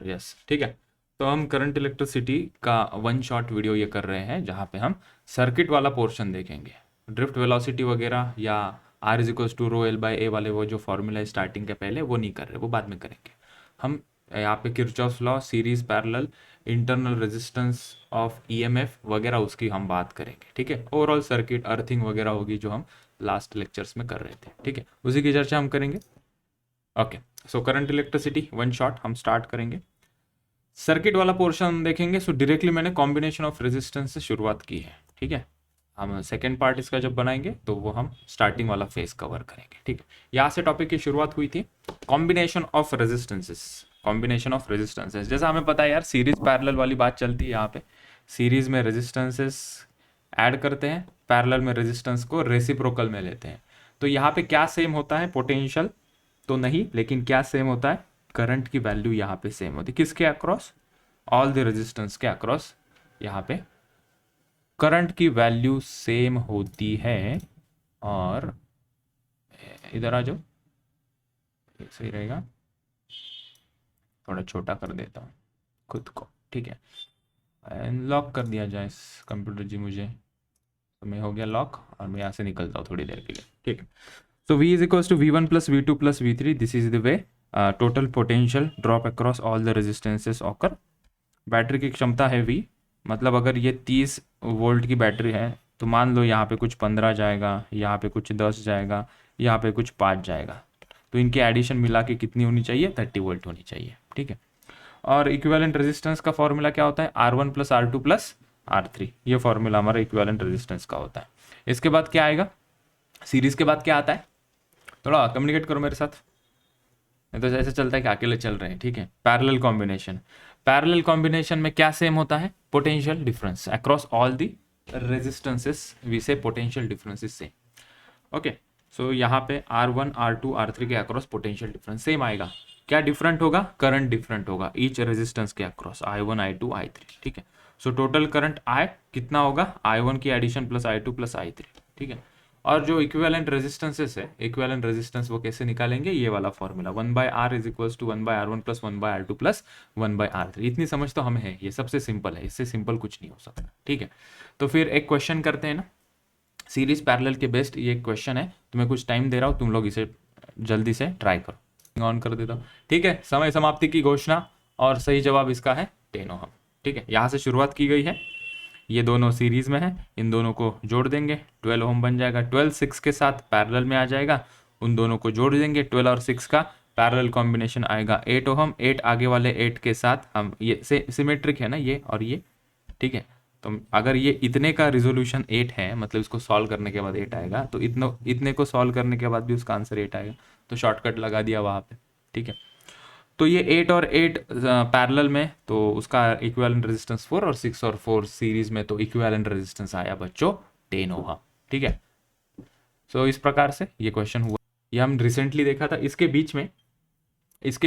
Yes ठीक है। तो हम करंट इलेक्ट्रिसिटी का वन शॉट वीडियो ये कर रहे हैं जहाँ पे हम सर्किट वाला पोर्शन देखेंगे, ड्रिफ्ट वेलोसिटी वगैरह या R is equals to rho L by A वाले वो जो फॉर्मूला है स्टार्टिंग के पहले वो नहीं कर रहे, वो बाद में करेंगे हम। यहाँ पे Kirchhoff's law, series parallel, internal resistance of EMF वगैरह उसकी हम बात करेंगे, ठीक है। ओवरऑल सर्किट अर्थिंग वगैरह होगी जो हम लास्ट लेक्चर्स में कर रहे थे, ठीक है, उसी की चर्चा हम करेंगे। Okay, so current electricity one shot हम स्टार्ट करेंगे। सर्किट वाला पोर्शन देखेंगे, सो डायरेक्टली मैंने कॉम्बिनेशन ऑफ रेजिस्टेंस से शुरुआत की है, ठीक है। हम सेकेंड पार्ट इसका जब बनाएंगे तो वो हम स्टार्टिंग वाला फेस कवर करेंगे, ठीक है। यहाँ से टॉपिक की शुरुआत हुई थी, combination of resistances. Combination of resistances जैसा हमें पता है यार, सीरीज पैरेलल वाली बात चलती है यहाँ पे। सीरीज में रेजिस्टेंसेस ऐड करते हैं, पैरेलल में रेजिस्टेंस को रेसिप्रोकल में लेते हैं। तो यहाँ पे क्या सेम होता है, पोटेंशियल तो नहीं, लेकिन क्या सेम होता है, करंट की वैल्यू यहाँ पे सेम होती है। किसके अक्रॉस, ऑल द रेजिस्टेंस के अक्रॉस यहाँ पे करंट की वैल्यू सेम होती है। और इधर आ जाओ, सही रहेगा, थोड़ा छोटा कर देता हूँ खुद को, ठीक है। लॉक कर दिया जाए इस कंप्यूटर जी, मुझे तो मैं हो गया लॉक और मैं यहाँ से निकलता हूँ थोड़ी देर के लिए, ठीक है। So V is equals to V1 plus V2 plus V3, this is the way total potential drop across all the resistances occur. Battery की क्षमता है V, मतलब अगर ये 30 वोल्ट की बैटरी है तो मान लो यहाँ पे कुछ 15 जाएगा, यहाँ पे कुछ 10 जाएगा, यहाँ पे कुछ 5 जाएगा, तो इनकी एडिशन मिला के कितनी होनी चाहिए, 30 वोल्ट होनी चाहिए, ठीक है। और इक्विवेलेंट रेजिस्टेंस का फॉर्मूला क्या होता है, R1 plus R2 plus R3, ये फॉर्मूला हमारा इक्विवेलेंट रेजिस्टेंस का होता है। इसके बाद क्या आएगा, सीरीज के बाद क्या आता है, थोड़ा कम्युनिकेट करो मेरे साथ, नहीं तो ऐसे चलता है कि अकेले चल रहे हैं, ठीक है। पैरेलल कॉम्बिनेशन, पैरेलल कॉम्बिनेशन में क्या सेम होता है, potential difference across all the resistances, we say potential differences same. Okay, so यहाँ पे R1 R2 R3 के अक्रॉस पोटेंशियल डिफरेंस सेम आएगा। क्या डिफरेंट होगा, करंट डिफरेंट होगा ईच रेजिस्टेंस के अक्रॉस, I1 I2 I3, ठीक है। सो टोटल करंट I कितना होगा, I1 की addition plus I2 plus I3, ठीक है। और जो इक्विवेलेंट रेजिस्टेंसेस है, इक्विवेलेंट रेजिस्टेंस वो कैसे निकालेंगे, ये वाला formula 1/R is equals to 1/R1 plus 1/R2 plus 1/R3। इतनी समझ तो हमें है, ये सबसे सिंपल है, इससे सिंपल कुछ नहीं हो सकता, ठीक है। तो फिर एक क्वेश्चन करते हैं ना, सीरीज पैरेलल के बेस्ट ये क्वेश्चन है, तुम्हें कुछ टाइम दे रहा हूँ, तुम लोग इसे जल्दी से ट्राई करो। ऑन कर देता हूँ, ठीक है। समय समाप्ति की घोषणा, और सही जवाब इसका है 10 ओहम, ठीक है। यहाँ से शुरुआत की गई है, ये दोनों सीरीज में है, इन दोनों को जोड़ देंगे 12 ओम बन जाएगा। 12 6 के साथ पैरेलल में आ जाएगा, उन दोनों को जोड़ देंगे, 12 और 6 का पैरेलल कॉम्बिनेशन आएगा 8 ओहम। 8 आगे वाले 8 के साथ हम ये सिमेट्रिक है ना ये और ये, ठीक है। तो अगर ये इतने का रिजोल्यूशन 8 है, मतलब इसको सॉल्व करने के बाद 8 आएगा, तो इतने को सॉल्व करने के बाद भी उसका आंसर 8 आएगा, तो शॉर्टकट लगा दिया वहाँ पे, ठीक है। तो ये 8 और 8 पैरेलल में, तो उसका इक्विवेलेंट रेजिस्टेंस 4 और 6 और 4 सीरीज में, तो इक्विवेलेंट रेजिस्टेंस आया बच्चों 10 ओहम, ठीक है। सो इस प्रकार से ये क्वेश्चन हुआ, ये हम रिसेंटली देखा था। इसके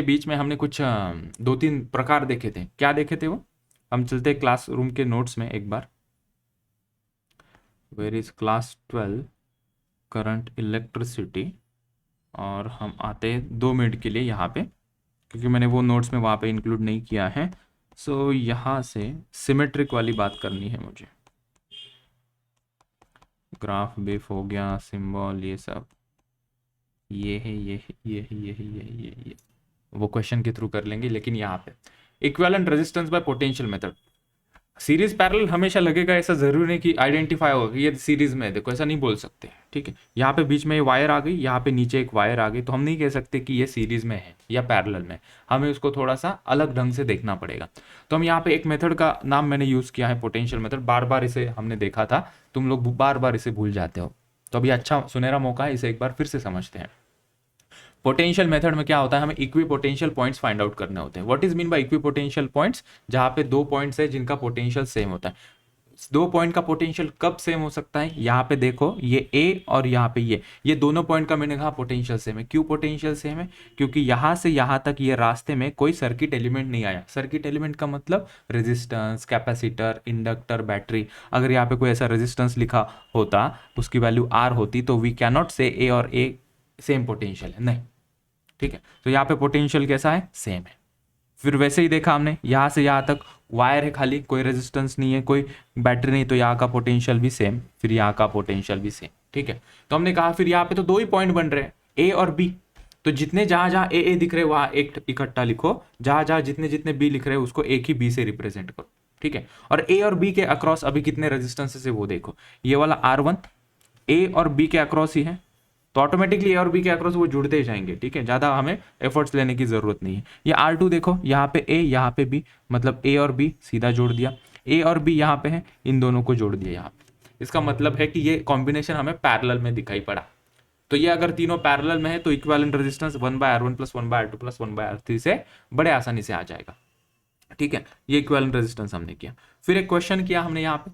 बीच में हमने कुछ 2-3 प्रकार देखे थे। क्या देखे थे वो, हम चलते क्लासरूम के नोट्स में एक बार, where is class 12 current electricity, और हम आते हैं 2 मिनट के लिए यहाँ पे, क्योंकि मैंने वो नोट्स में वहाँ पे इंक्लूड नहीं किया है। सो यहाँ से सिमेट्रिक वाली बात करनी है मुझे, ग्राफ बेफ हो गया, सिंबल, ये सब ये है, ये है, ये है, ये है, ये वो क्वेश्चन के थ्रू कर लेंगे। लेकिन यहाँ पे equivalent resistance bye potential method, series parallel हमेशा लगेगा, ऐसा जरूरी नहीं कि आइडेंटिफाई होगा कि ये सीरीज में है, देखो ऐसा नहीं बोल सकते, ठीक है। यहाँ पे बीच में ये वायर आ गई, यहाँ पे नीचे एक वायर आ गई, तो हम नहीं कह सकते कि ये सीरीज में है या पैरेलल में, हमें उसको थोड़ा सा अलग ढंग से देखना पड़ेगा। तो हम यहाँ पे एक मेथड का नाम मैंने यूज किया है, पोटेंशियल मेथड। बार बार इसे हमने देखा था, तुम लोग बार बार इसे भूल जाते हो, तो अभी अच्छा सुनहरा मौका है, इसे एक बार फिर से समझते हैं। पोटेंशियल मेथड में क्या होता है, हमें equi potential points find out करने होते हैं। What is mean by equi potential points, जहां पे 2 पॉइंट्स है जिनका पोटेंशियल सेम होता है। 2 पॉइंट का पोटेंशियल कब सेम हो सकता है, यहाँ पे देखो ये ए और यहाँ पे ये दोनों पॉइंट का मैंने कहा पोटेंशियल सेम है। क्यों पोटेंशियल सेम है, क्योंकि यहाँ से यहाँ तक ये रास्ते में कोई सर्किट एलिमेंट नहीं आया। सर्किट एलिमेंट का मतलब रेजिस्टेंस, कैपेसिटर, इंडक्टर, बैटरी। अगर यहाँ पे कोई ऐसा रेजिस्टेंस लिखा होता, उसकी वैल्यू आर होती, तो वी कैन नॉट से ए और ए सेम पोटेंशियल है, नहीं, ठीक है। तो यहाँ पे पोटेंशियल कैसा है, सेम है, फिर वैसे ही देखा हमने, यहाँ से यहाँ तक वायर है खाली, कोई रेजिस्टेंस नहीं है, कोई बैटरी नहीं, तो यहाँ का पोटेंशियल भी सेम, फिर यहाँ का पोटेंशियल भी सेम। ठीक है, तो हमने कहा फिर यहाँ पे तो 2 ही पॉइंट बन रहे हैं, ए और बी, तो जितने जहां जहां ए दिख रहे हैं वहां एक इकट्ठा लिखो, जहां जहां जितने जितने बी लिख रहे हैं उसको एक ही बी से रिप्रेजेंट करो। ठीक है, और ए और बी के अक्रॉस अभी कितने रेजिस्टेंसेस है वो देखो, ये वाला R1 ए और बी के अक्रॉस ही है, तो ऑटोमेटिकली ए और बी के अक्रॉस वो जुड़ते ही जाएंगे। ठीक है, ज्यादा हमें एफर्ट्स लेने की जरूरत नहीं है। ये R2 देखो, यहाँ पे ए यहाँ पे बी, मतलब ए और बी सीधा जोड़ दिया, ए और बी यहाँ पे है, इन दोनों को जोड़ दिया यहाँ पे। इसका मतलब है कि ये कॉम्बिनेशन हमें पैरेलल में दिखाई पड़ा। तो ये अगर तीनों पैरेलल में है तो equivalent resistance 1/R1 + 1/R2 + 1/R3 से बड़े आसानी से आ जाएगा। ठीक है, ये इक्विवेलेंट रेजिस्टेंस हमने किया। फिर एक क्वेश्चन किया हमने यहाँ पे,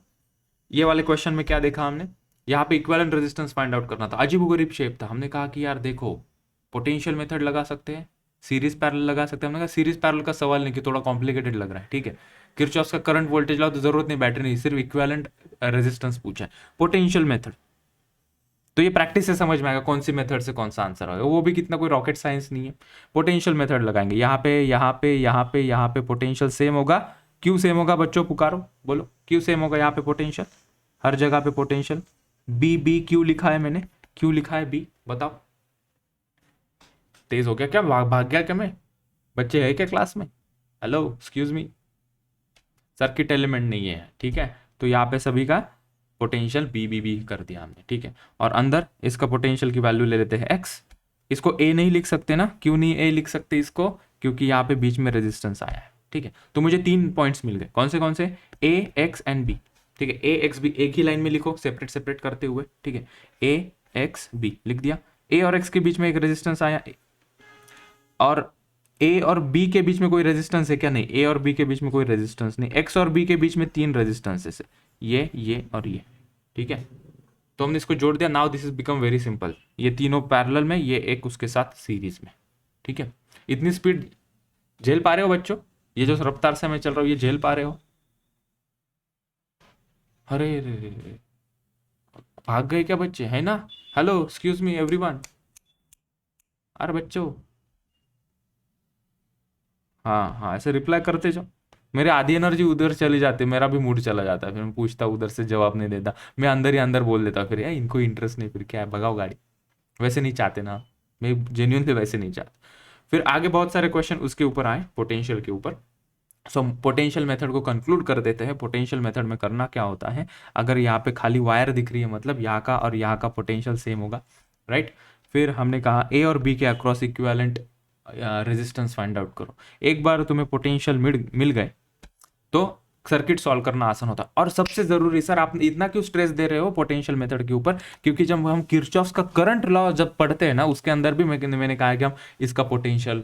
ये वाले क्वेश्चन में क्या देखा हमने, यहाँ पे इक्विवेलेंट रेजिस्टेंस फाइंड आउट करना था, अजीबोगरीब शेप था। हमने कहा कि यार देखो पोटेंशियल मेथड लगा सकते हैं, सीरीज पैरेलल लगा सकते हैं। हमने कहा सीरीज पैरेलल का सवाल नहीं, कि थोड़ा कॉम्प्लिकेटेड लग रहा है। ठीक है, किरचॉफ का करंट वोल्टेज लॉ तो जरूरत नहीं, बैटरी नहीं, सिर्फ इक्विवेलेंट रेजिस्टेंस पूछा है। पोटेंशियल मेथड तो ये प्रैक्टिस से समझ में आएगा कौन सी मेथड से कौन सा आंसर आएगा, वो भी कितना कोई रॉकेट साइंस नहीं है। पोटेंशियल मेथड लगाएंगे, यहाँ पे यहाँ पे यहाँ पे यहाँ पे पोटेंशियल सेम होगा। क्यों सेम होगा बच्चों, पुकारो बोलो क्यों सेम होगा। यहाँ पे पोटेंशियल, हर जगह पे पोटेंशियल, बी बी क्यों लिखा है मैंने, क्यों लिखा है बी, बताओ। तेज हो गया क्या, भाग गया क्या मैं, बच्चे है क्या क्लास में, hello excuse me. Circuit element नहीं है, ठीक है, तो यहाँ पे सभी का पोटेंशियल बी बी बी कर दिया हमने। ठीक है, और अंदर इसका पोटेंशियल की वैल्यू ले लेते हैं एक्स। इसको ए नहीं लिख सकते ना, क्यों नहीं ए लिख सकते इसको, क्योंकि यहाँ पे बीच में रेजिस्टेंस आया है। ठीक है, तो मुझे 3 पॉइंट्स मिल गए, कौन से ए एक्स एंड बी। ठीक है, ए एक्स बी एक ही लाइन में लिखो, सेपरेट सेपरेट करते हुए। ठीक है, ए एक्स बी लिख दिया। ए और एक्स के बीच में एक रेजिस्टेंस आया, और ए और बी के बीच में कोई रेजिस्टेंस है क्या, नहीं, ए और बी के बीच में कोई रेजिस्टेंस नहीं। एक्स और बी के बीच में 3 रेजिस्टेंसेस है, ये और ये। ठीक है, तो हमने इसको जोड़ दिया। Now this is become very simple, ये तीनों पैरेलल में, ये एक उसके साथ सीरीज में। ठीक है, इतनी स्पीड झेल पा रहे हो बच्चों, ये जो रफ्तार से मैं चल रहा हूं ये झेल पा रहे हो। अरे रे, भाग गए क्या बच्चे, है ना। हेलो एक्सक्यूज मी एवरीवन, अरे बच्चों, हाँ ऐसे रिप्लाई करते जाओ। मेरी आधी एनर्जी उधर चली जाती है, मेरा भी मूड चला जाता है, फिर मैं पूछता उधर से जवाब नहीं देता, मैं अंदर ही अंदर बोल देता, फिर यार इनको इंटरेस्ट नहीं, फिर क्या है, भगाओ गाड़ी। वैसे नहीं चाहते ना, मैं जेन्युइनली वैसे नहीं चाहता। फिर आगे बहुत सारे क्वेश्चन उसके ऊपर आए, पोटेंशियल के ऊपर। सो पोटेंशियल मेथड को कंक्लूड कर देते हैं। पोटेंशियल मेथड में करना क्या होता है, अगर यहाँ पे खाली वायर दिख रही है मतलब यहाँ का और यहाँ का पोटेंशियल सेम होगा, राइट। फिर हमने कहा ए और बी के across equivalent resistance find out करो। एक बार तुम्हें पोटेंशियल मिल गए तो सर्किट सॉल्व करना आसान होता है। और सबसे जरूरी, सर आप इतना क्यों स्ट्रेस दे रहे हो पोटेंशियल मेथड के ऊपर, क्योंकि जब हम किरचॉफ का करंट लॉ जब पढ़ते हैं ना, उसके अंदर भी मैंने कहा कि हम इसका पोटेंशियल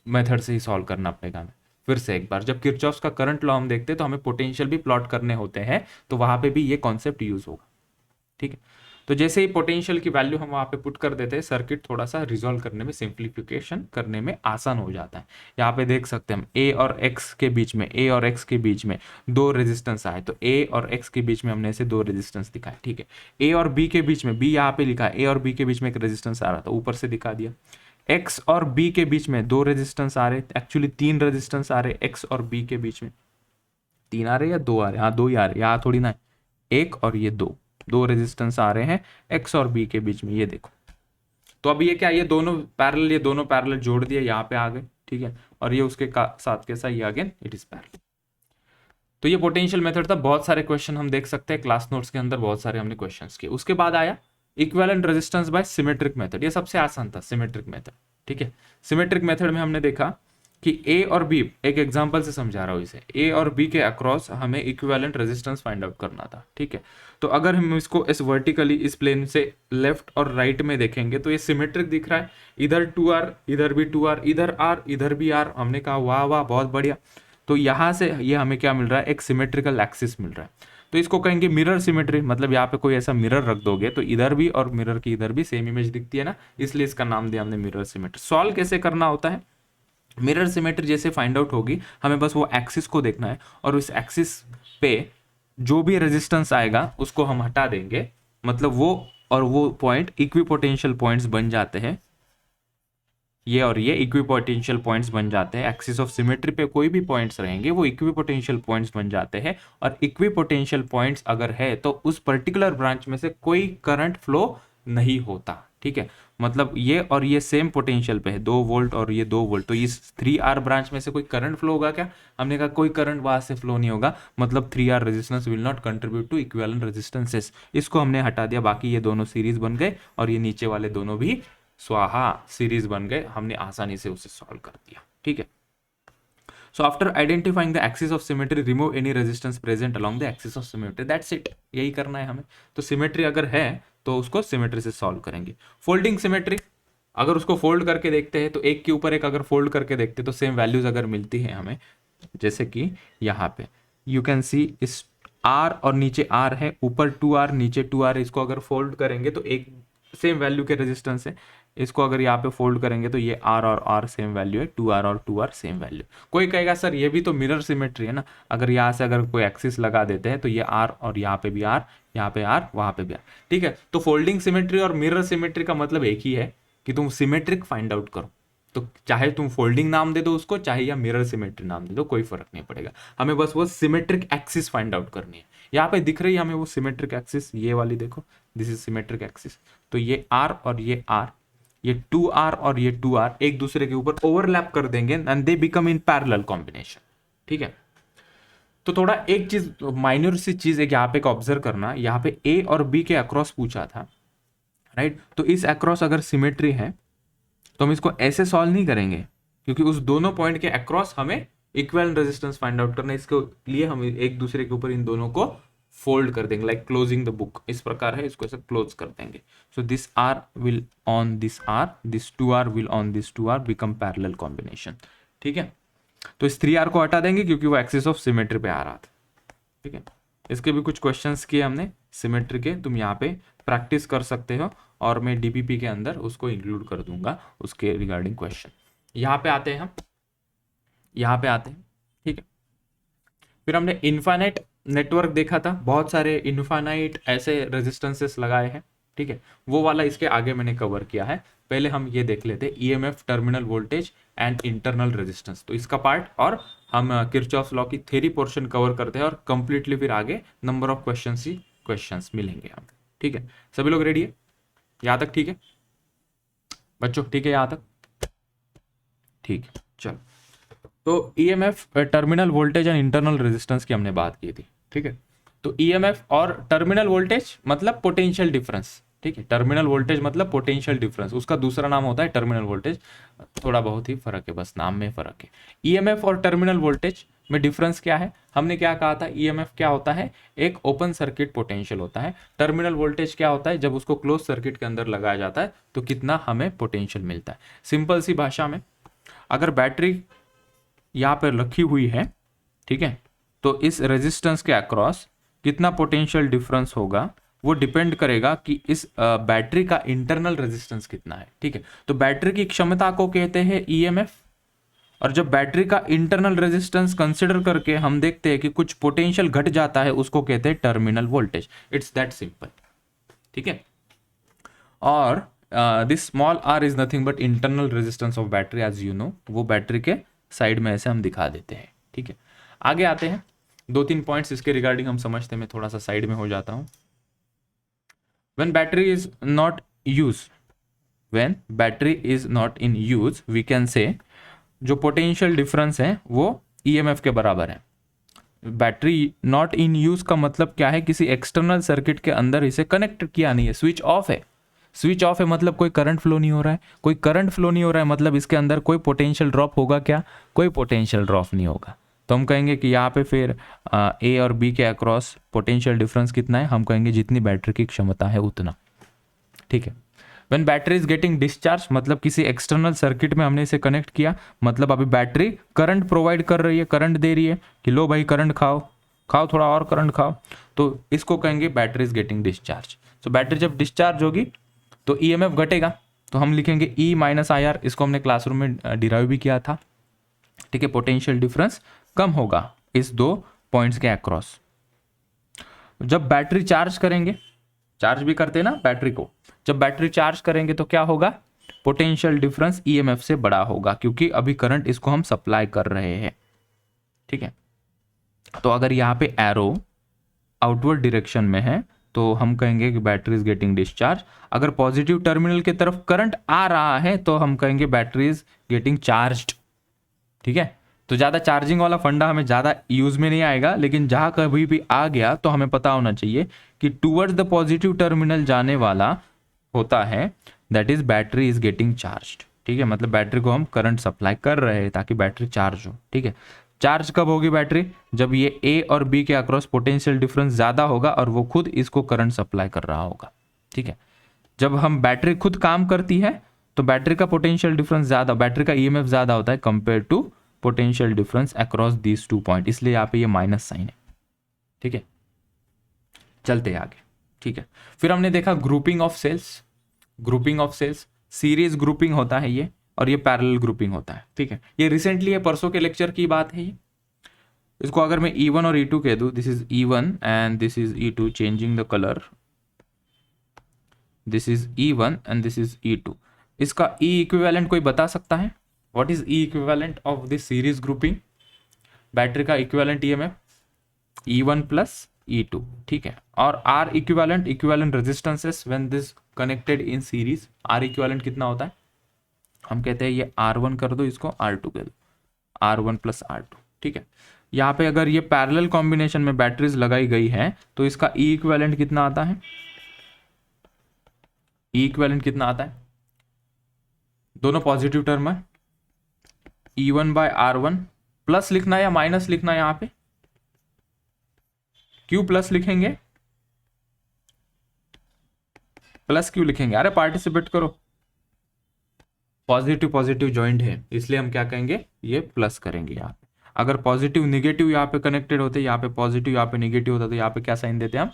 मेथड से ही सॉल्व करना पड़ेगा हमें। फिर से एक बार, जब किरचॉफ का करंट लॉ हम देखते हैं तो हमें पोटेंशियल भी प्लॉट करने होते हैं, तो वहां पे भी ये कॉन्सेप्ट यूज होगा। ठीक है, तो जैसे ही पोटेंशियल की वैल्यू हम वहां पे पुट कर देते हैं, सर्किट थोड़ा सा रिजॉल्व करने में, सिंप्लीफिकेशन करने में आसान हो जाता है। यहाँ पे देख सकते हैं हम ए और एक्स के बीच में 2 रेजिस्टेंस आए, तो ए और एक्स के बीच में हमने ऐसे 2 रेजिस्टेंस दिखाए। ठीक है, ए और बी के बीच में, बी यहाँ पे लिखा है, ए और बी के बीच में एक रेजिस्टेंस आ रहा था, ऊपर से दिखा दिया। एक्स और बी के बीच में 2 रेजिस्टेंस आ रहे, एक्चुअली 3 रेजिस्टेंस आ रहे एक्स और बी के बीच में। 3 आ रहे या 2 आ रहे, हाँ 2 ही आ रहे, यहाँ थोड़ी ना, एक और ये 2 रेजिस्टेंस आ रहे हैं एक्स और बी के बीच में, ये देखो। तो अब ये क्या, ये दोनों पैरेलल जोड़ दिए, यहाँ पे आ गए। ठीक है, और ये उसके साथ कैसा, ये अगेन इट इज पैरेलल। तो ये पोटेंशियल मेथड था। बहुत सारे क्वेश्चन हम देख सकते हैं क्लास नोट्स के अंदर, बहुत सारे हमने क्वेश्चंस किए। उसके बाद आया equivalent resistance bye symmetric method, ये सबसे आसान था, सिमेट्रिक मेथड। ठीक है, सिमेट्रिक मेथड में हमने देखा कि ए और बी, एक एग्जांपल से समझा रहा हूं इसे, ए और बी के अक्रॉस हमें इक्विवेलेंट रेजिस्टेंस फाइंड आउट करना था। ठीक है, तो अगर हम इसको इस वर्टिकली इस प्लेन से लेफ्ट और राइट में देखेंगे तो ये सिमेट्रिक दिख रहा है, इधर 2R, इधर भी 2R, इधर R, इधर भी R। हमने कहा वाह वाह बहुत बढ़िया। तो यहाँ से ये हमें क्या मिल रहा है, एक सिमेट्रिकल एक्सिस मिल रहा है। तो इसको कहेंगे मिरर सिमेट्री, मतलब यहाँ पे कोई ऐसा मिरर रख दोगे तो इधर भी और मिरर की इधर भी सेम इमेज दिखती है ना, इसलिए इसका नाम दिया हमने मिरर सिमेट्री। सॉल्व कैसे करना होता है, मिरर सिमेट्री जैसे फाइंड आउट होगी, हमें बस वो एक्सिस को देखना है, और उस एक्सिस पे जो भी रेजिस्टेंस आएगा उसको हम हटा देंगे, मतलब वो और वो पॉइंट इक्विपोटेंशियल पॉइंट्स बन जाते हैं। ये और ये इक्विपोटेंशियल पॉइंट्स बन जाते हैं। एक्सिस ऑफ सिमेट्री पे कोई भी पॉइंट्स रहेंगे वो इक्विपोटेंशियल पॉइंट्स बन जाते हैं, और इक्विपोटेंशियल पॉइंट्स अगर है तो उस पर्टिकुलर ब्रांच में से कोई करंट फ्लो नहीं होता। ठीक है, मतलब ये और ये सेम पोटेंशियल पे है, 2 वोल्ट और ये 2 वोल्ट, तो इस 3R ब्रांच में से कोई करंट फ्लो होगा क्या? हमने कहा कोई करंट वहां से फ्लो नहीं होगा, मतलब 3R resistance will not contribute to equivalent resistances. इसको हमने हटा दिया, बाकी ये दोनों सीरीज बन गए और ये नीचे वाले दोनों भी स्वाहा सीरीज बन गए, हमने आसानी से उसे सॉल्व कर दिया। ठीक है, so after identifying the axis of symmetry remove any resistance present along the axis of symmetry, that's it, यही करना है हमें। तो सिमेट्री अगर है तो उसको सिमेट्री से सॉल्व करेंगे। फोल्डिंग सिमेट्री, अगर उसको फोल्ड करके देखते हैं तो एक के ऊपर एक अगर फोल्ड करके देखते हैं तो सेम वैल्यूज अगर मिलती है हमें, जैसे कि यहाँ पे यू कैन सी इस R और नीचे R है, ऊपर 2R नीचे 2R, इसको अगर फोल्ड करेंगे तो एक सेम वैल्यू के रेजिस्टेंस है। इसको अगर यहाँ पे फोल्ड करेंगे तो ये R और R सेम वैल्यू है, 2R और 2R सेम वैल्यू। कोई कहेगा सर ये भी तो मिरर सिमेट्री है ना, अगर यहाँ से अगर कोई एक्सिस लगा देते हैं तो ये R और यहाँ पे भी R, यहाँ पे R, वहाँ पे भी R। ठीक है, तो फोल्डिंग सिमेट्री और मिरर सिमेट्री का मतलब एक ही है कि तुम सिमेट्रिक फाइंड आउट करो, तो चाहे तुम फोल्डिंग नाम दे दो उसको, चाहे या मिरर सिमेट्री नाम दे दो, कोई फर्क नहीं पड़ेगा, हमें बस वो सिमेट्रिक एक्सिस फाइंड आउट करनी है। यहाँ पे दिख रही है हमें वो सिमेट्रिक एक्सिस, ये वाली देखो, दिस इज सिमेट्रिक एक्सिस। तो ये R और ये R, ये 2R और ये 2R एक दूसरे के ऊपर ओवरलैप कर देंगे and they become in parallel combination. ठीक है, तो थोड़ा एक चीज माइनर सी चीज एक यहाँ पे ऑब्जर्व करना, यहाँ पे A और B के अक्रॉस पूछा था, राइट? तो इस अक्रॉस अगर सिमेट्री है तो हम इसको ऐसे सॉल्व नहीं करेंगे, क्योंकि उस दोनों पॉइंट के अक्रॉस हमें इक्विवेलेंट रेजिस्टेंस फाइंड आउट करना है। इसके लिए हम एक दूसरे के ऊपर इन दोनों को फोल्ड कर देंगे, लाइक क्लोजिंग द बुक, इस प्रकार है, इसको ऐसे क्लोज कर देंगे। So this R will on this R, this 2R will on this 2R, become parallel combination. ठीक है, तो इस 3R को हटा देंगे क्योंकि वो एक्सिस ऑफ सिमेट्री पे आ रहा था। ठीक है, इसके भी कुछ क्वेश्चंस किए हमने सिमेट्री के, तुम यहाँ पे प्रैक्टिस कर सकते हो और मैं डीपीपी के अंदर उसको इंक्लूड कर दूंगा उसके रिगार्डिंग क्वेश्चन। यहाँ पे आते हैं हम, यहाँ पे आते हैं। ठीक है, फिर हमने इनफाइनाइट नेटवर्क देखा था, बहुत सारे इनफाइनाइट ऐसे रेजिस्टेंसेस लगाए हैं। ठीक है, वो वाला इसके आगे मैंने कवर किया है। पहले हम ये देख लेते हैं EMF, terminal voltage and internal resistance, तो इसका पार्ट और हम किरचॉफ लॉ की थ्योरी पोर्शन कवर करते हैं और कंप्लीटली फिर आगे number of questions he questions मिलेंगे हमें। ठीक है, सभी लोग रेडी है यहाँ तक? ठीक है बच्चों, ठीक है यहाँ तक? ठीक है, चलो। तो EMF, terminal voltage and internal resistance की हमने बात की थी। ठीक है, तो ईएमएफ और टर्मिनल वोल्टेज मतलब पोटेंशियल डिफरेंस। ठीक है, टर्मिनल वोल्टेज मतलब पोटेंशियल डिफरेंस, उसका दूसरा नाम होता है टर्मिनल वोल्टेज, थोड़ा बहुत ही फर्क है, बस नाम में फर्क है। ईएमएफ और टर्मिनल वोल्टेज में डिफरेंस क्या है? हमने क्या कहा था, ईएमएफ क्या होता है? एक ओपन सर्किट पोटेंशियल होता है। टर्मिनल वोल्टेज क्या होता है? जब उसको क्लोज सर्किट के अंदर लगाया जाता है तो कितना हमें पोटेंशियल मिलता है। सिंपल सी भाषा में, अगर बैटरी यहाँ पर रखी हुई है, ठीक है, तो इस रेजिस्टेंस के अक्रॉस कितना पोटेंशियल डिफरेंस होगा वो डिपेंड करेगा कि इस बैटरी का इंटरनल रेजिस्टेंस कितना है। ठीक है, तो बैटरी की क्षमता को कहते हैं ईएमएफ, और जब बैटरी का इंटरनल रेजिस्टेंस कंसिडर करके हम देखते हैं कि कुछ पोटेंशियल घट जाता है, उसको कहते हैं terminal voltage. It's that simple. ठीक है, और this small r is nothing but internal resistance of battery, as you know, वो बैटरी के साइड में ऐसे हम दिखा देते हैं। ठीक है, आगे आते हैं, 2-3 पॉइंट्स इसके रिगार्डिंग हम समझते हैं। मैं थोड़ा सा साइड में हो जाता हूं। when battery is not used, when battery is not in use, we can say जो पोटेंशियल डिफरेंस है वो ईएमएफ के बराबर है। बैटरी नॉट इन यूज का मतलब क्या है? किसी एक्सटर्नल सर्किट के अंदर इसे कनेक्ट किया नहीं है, स्विच ऑफ है। स्विच ऑफ है मतलब कोई करंट फ्लो नहीं हो रहा है, कोई करंट फ्लो नहीं हो रहा है मतलब इसके अंदर कोई पोटेंशियल ड्रॉप होगा क्या? कोई पोटेंशियल ड्रॉप नहीं होगा। तो हम कहेंगे कि यहाँ पे फिर ए और बी के अक्रॉस पोटेंशियल डिफरेंस कितना है? हम कहेंगे जितनी बैटरी की क्षमता है उतना। ठीक है, when battery is getting discharge मतलब किसी एक्सटर्नल सर्किट में हमने इसे कनेक्ट किया, मतलब अभी बैटरी करंट प्रोवाइड कर रही है, करंट दे रही है कि लो भाई करंट खाओ, खाओ थोड़ा और करंट खाओ, तो इसको कहेंगे बैटरी इज गेटिंग डिस्चार्ज। तो बैटरी जब डिस्चार्ज होगी तो ईएमएफ घटेगा, तो हम लिखेंगे ई माइनस आई आर। इसको हमने क्लासरूम में डिराइव भी किया था। ठीक है, पोटेंशियल डिफरेंस कम होगा इस दो पॉइंट्स के अक्रॉस। जब बैटरी चार्ज करेंगे, चार्ज भी करते हैं ना बैटरी को, जब बैटरी चार्ज करेंगे तो क्या होगा? पोटेंशियल डिफरेंस ईएमएफ से बड़ा होगा, क्योंकि अभी करंट इसको हम सप्लाई कर रहे हैं। ठीक है, तो अगर यहाँ पे एरो आउटवर्ड डायरेक्शन में है तो हम कहेंगे कि बैटरी इज गेटिंग डिस्चार्ज। अगर पॉजिटिव टर्मिनल की तरफ करंट आ रहा है तो हम कहेंगे बैटरी इज गेटिंग चार्ज्ड। ठीक है, तो ज़्यादा चार्जिंग वाला फंडा हमें ज़्यादा यूज़ में नहीं आएगा, लेकिन जहाँ कभी भी आ गया तो हमें पता होना चाहिए कि टूवर्ड्स द पॉजिटिव टर्मिनल जाने वाला होता है, that is battery is getting charged. ठीक है, मतलब बैटरी को हम करंट सप्लाई कर रहे हैं ताकि बैटरी चार्ज हो। ठीक है, चार्ज कब होगी बैटरी? जब ये ए और बी के अक्रॉस पोटेंशियल डिफरेंस ज़्यादा होगा और वो खुद इसको करंट सप्लाई कर रहा होगा। ठीक है, जब हम बैटरी खुद काम करती है तो बैटरी का पोटेंशियल डिफरेंस ज़्यादा, बैटरी का ईएमएफ ज़्यादा होता है compare to potential difference across these 2 point, इसलिए यहाँ पे ये माइनस साइन है। ठीक है, चलते हैं आगे। ठीक है, फिर हमने देखा grouping of cells. Grouping of cells series grouping होता है ये, और ये पैरेलल ग्रुपिंग होता है। ठीक है, ये रिसेंटली ये परसों के लेक्चर की बात है ये। इसको अगर मैं E1 और E2 कह दूं, this is E1 and this is E2, changing the colour, this is E1 and this is E2। इसका E इक्विवेलेंट कोई बता सकता है? What is E equivalent of this series grouping? Battery का equivalent EMF E1 plus E2। ठीक है, और R equivalent, equivalent resistances when this connected in series, R equivalent कितना होता है? हम कहते हैं ये R1 कर दो, इसको R2 कह दो, R1 प्लस R2। ठीक है, यहाँ पे अगर ये पैरेलल कॉम्बिनेशन में बैटरीज लगाई गई है तो इसका E इक्विवेलेंट कितना आता है? E इक्विवेलेंट कितना आता है? दोनों पॉजिटिव टर्म है, E1 बाय R1 प्लस लिखना है या माइनस लिखना है? यहाँ पे क्यों प्लस लिखेंगे? प्लस क्यों लिखेंगे? अरे पार्टिसिपेट करो, पॉजिटिव पॉजिटिव ज्वाइंट है इसलिए हम क्या कहेंगे, ये प्लस करेंगे। यहाँ पे अगर पॉजिटिव निगेटिव यहाँ पे कनेक्टेड होते, यहाँ पे पॉजिटिव यहाँ पे निगेटिव होता, तो यहाँ पे क्या साइन देते हम?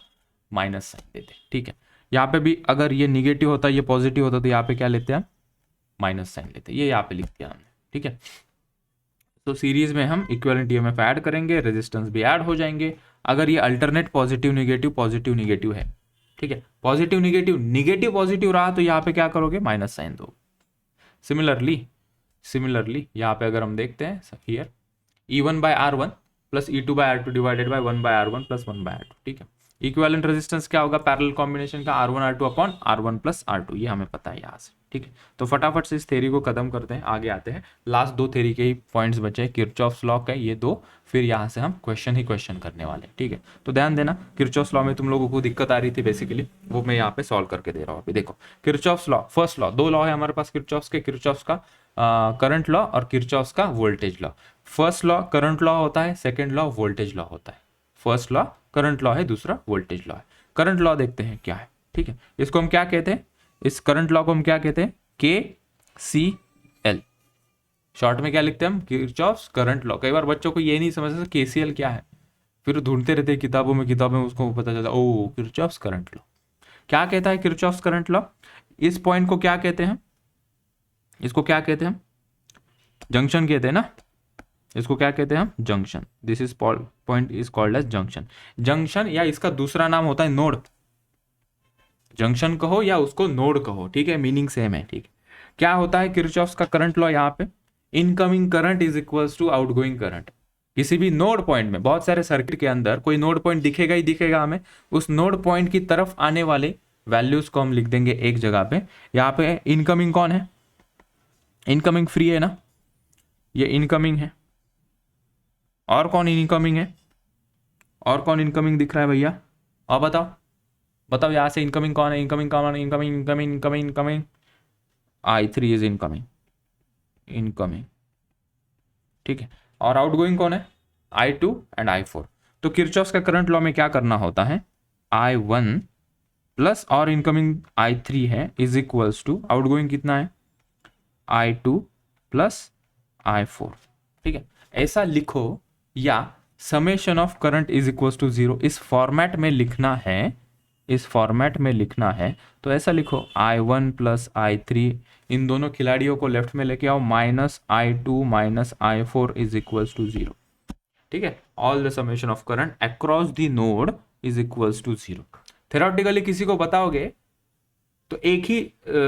माइनस साइन देते। ठीक है, यहाँ पे भी अगर ये निगेटिव होता ये पॉजिटिव होता तो यहाँ पे क्या लेते हैं हम? माइनस साइन लेते। ये यहाँ पे लिख दिया हमने। ठीक है, तो सीरीज में हम इक्विवेलेंट ईएमएफ ऐड करेंगे, रेजिस्टेंस भी ऐड हो जाएंगे। अगर ये अल्टरनेट पॉजिटिव निगेटिव है, ठीक है, पॉजिटिव निगेटिव पॉजिटिव रहा तो यहाँ पे क्या करोगे? माइनस साइन दो। सिमिलरली यहाँ पे अगर हम देखते हैं here E1 by R1 plus E2 by R2 divided by 1 by R1 plus 1 by R2। ठीक है, इक्विवेलेंट रेजिस्टेंस क्या होगा पैरेलल कॉम्बिनेशन का? R1 R2 upon R1 plus R2, ये हमें पता है यहाँ से। ठीक है, तो फटाफट से इस थ्योरी को खत्म करते हैं, आगे आते हैं। लास्ट 2 थ्योरी के ही पॉइंट्स बचे, किरचॉफ्स लॉ का ये 2, फिर यहाँ से हम क्वेश्चन करने वाले हैं। ठीक है, तो ध्यान देना, किरचॉफ्स लॉ में तुम लोगों को दिक्कत आ रही थी बेसिकली, वो मैं यहाँ पे सॉल्व करके दे रहा हूँ। अभी देखो Kirchhoff's law, first law, 2 law है हमारे पास किरचॉफ्स के, किरचॉफ्स का करंट लॉ और किरचॉफ्स का voltage law. First law current law होता है, सेकेंड लॉ वोल्टेज लॉ होता है। फर्स्ट लॉ करंट लॉ है, दूसरा वोल्टेज लॉ है। करंट लॉ देखते हैं क्या है। ठीक है, इसको हम क्या कहते हैं? इस करंट लॉ को हम क्या कहते हैं? KCL, शॉर्ट में क्या लिखते हैं हम? Kirchhoff's current law. कई बार बच्चों को ये नहीं समझते KCL क्या है, फिर ढूंढते रहते हैं किताबों में उसको पता चलता ओ किरचॉफ्स करंट लॉ। क्या कहता है किरचॉफ्स करंट लॉ? इस पॉइंट को क्या कहते हैं? इसको क्या कहते हैं हम? जंक्शन कहते हैं ना, इसको क्या कहते हैं हम? Junction. This is point is called as junction. Junction या इसका दूसरा नाम होता है नोड। जंक्शन कहो या उसको नोड कहो, ठीक है, मीनिंग सेम है। ठीक है, क्या होता है किरचॉफ्स का करंट लॉ? यहाँ पे incoming current is equals to outgoing current. किसी भी नोड पॉइंट में, बहुत सारे सर्किट के अंदर कोई नोड पॉइंट दिखेगा ही दिखेगा हमें, उस नोड पॉइंट की तरफ आने वाले वैल्यूज को हम लिख देंगे एक जगह पे। यहाँ पे इनकमिंग कौन है? इनकमिंग फ्री है ना, ये इनकमिंग है। और कौन इनकमिंग है? और कौन इनकमिंग दिख रहा है भैया? और बताओ यहाँ से इनकमिंग कौन है? इनकमिंग कौन है? Incoming I3 is incoming. ठीक है, और आउटगोइंग कौन है? I2 and I4। तो किरचॉफ्स का करंट लॉ में क्या करना होता है? I1 प्लस और इनकमिंग I3 है इज इक्वल्स टू आउटगोइंग कितना है? I2 plus I4। ठीक है, ऐसा लिखो, या summation of current is equals to 0, इस फॉर्मेट में लिखना है, इस फॉर्मेट में लिखना है तो ऐसा लिखो I1 प्लस I3, इन दोनों खिलाड़ियों को लेफ्ट में लेके आओ, minus I2 minus I4 is equals to 0। ठीक है, all the summation of current across the node is equals to 0। Theoretically किसी को बताओगे तो एक ही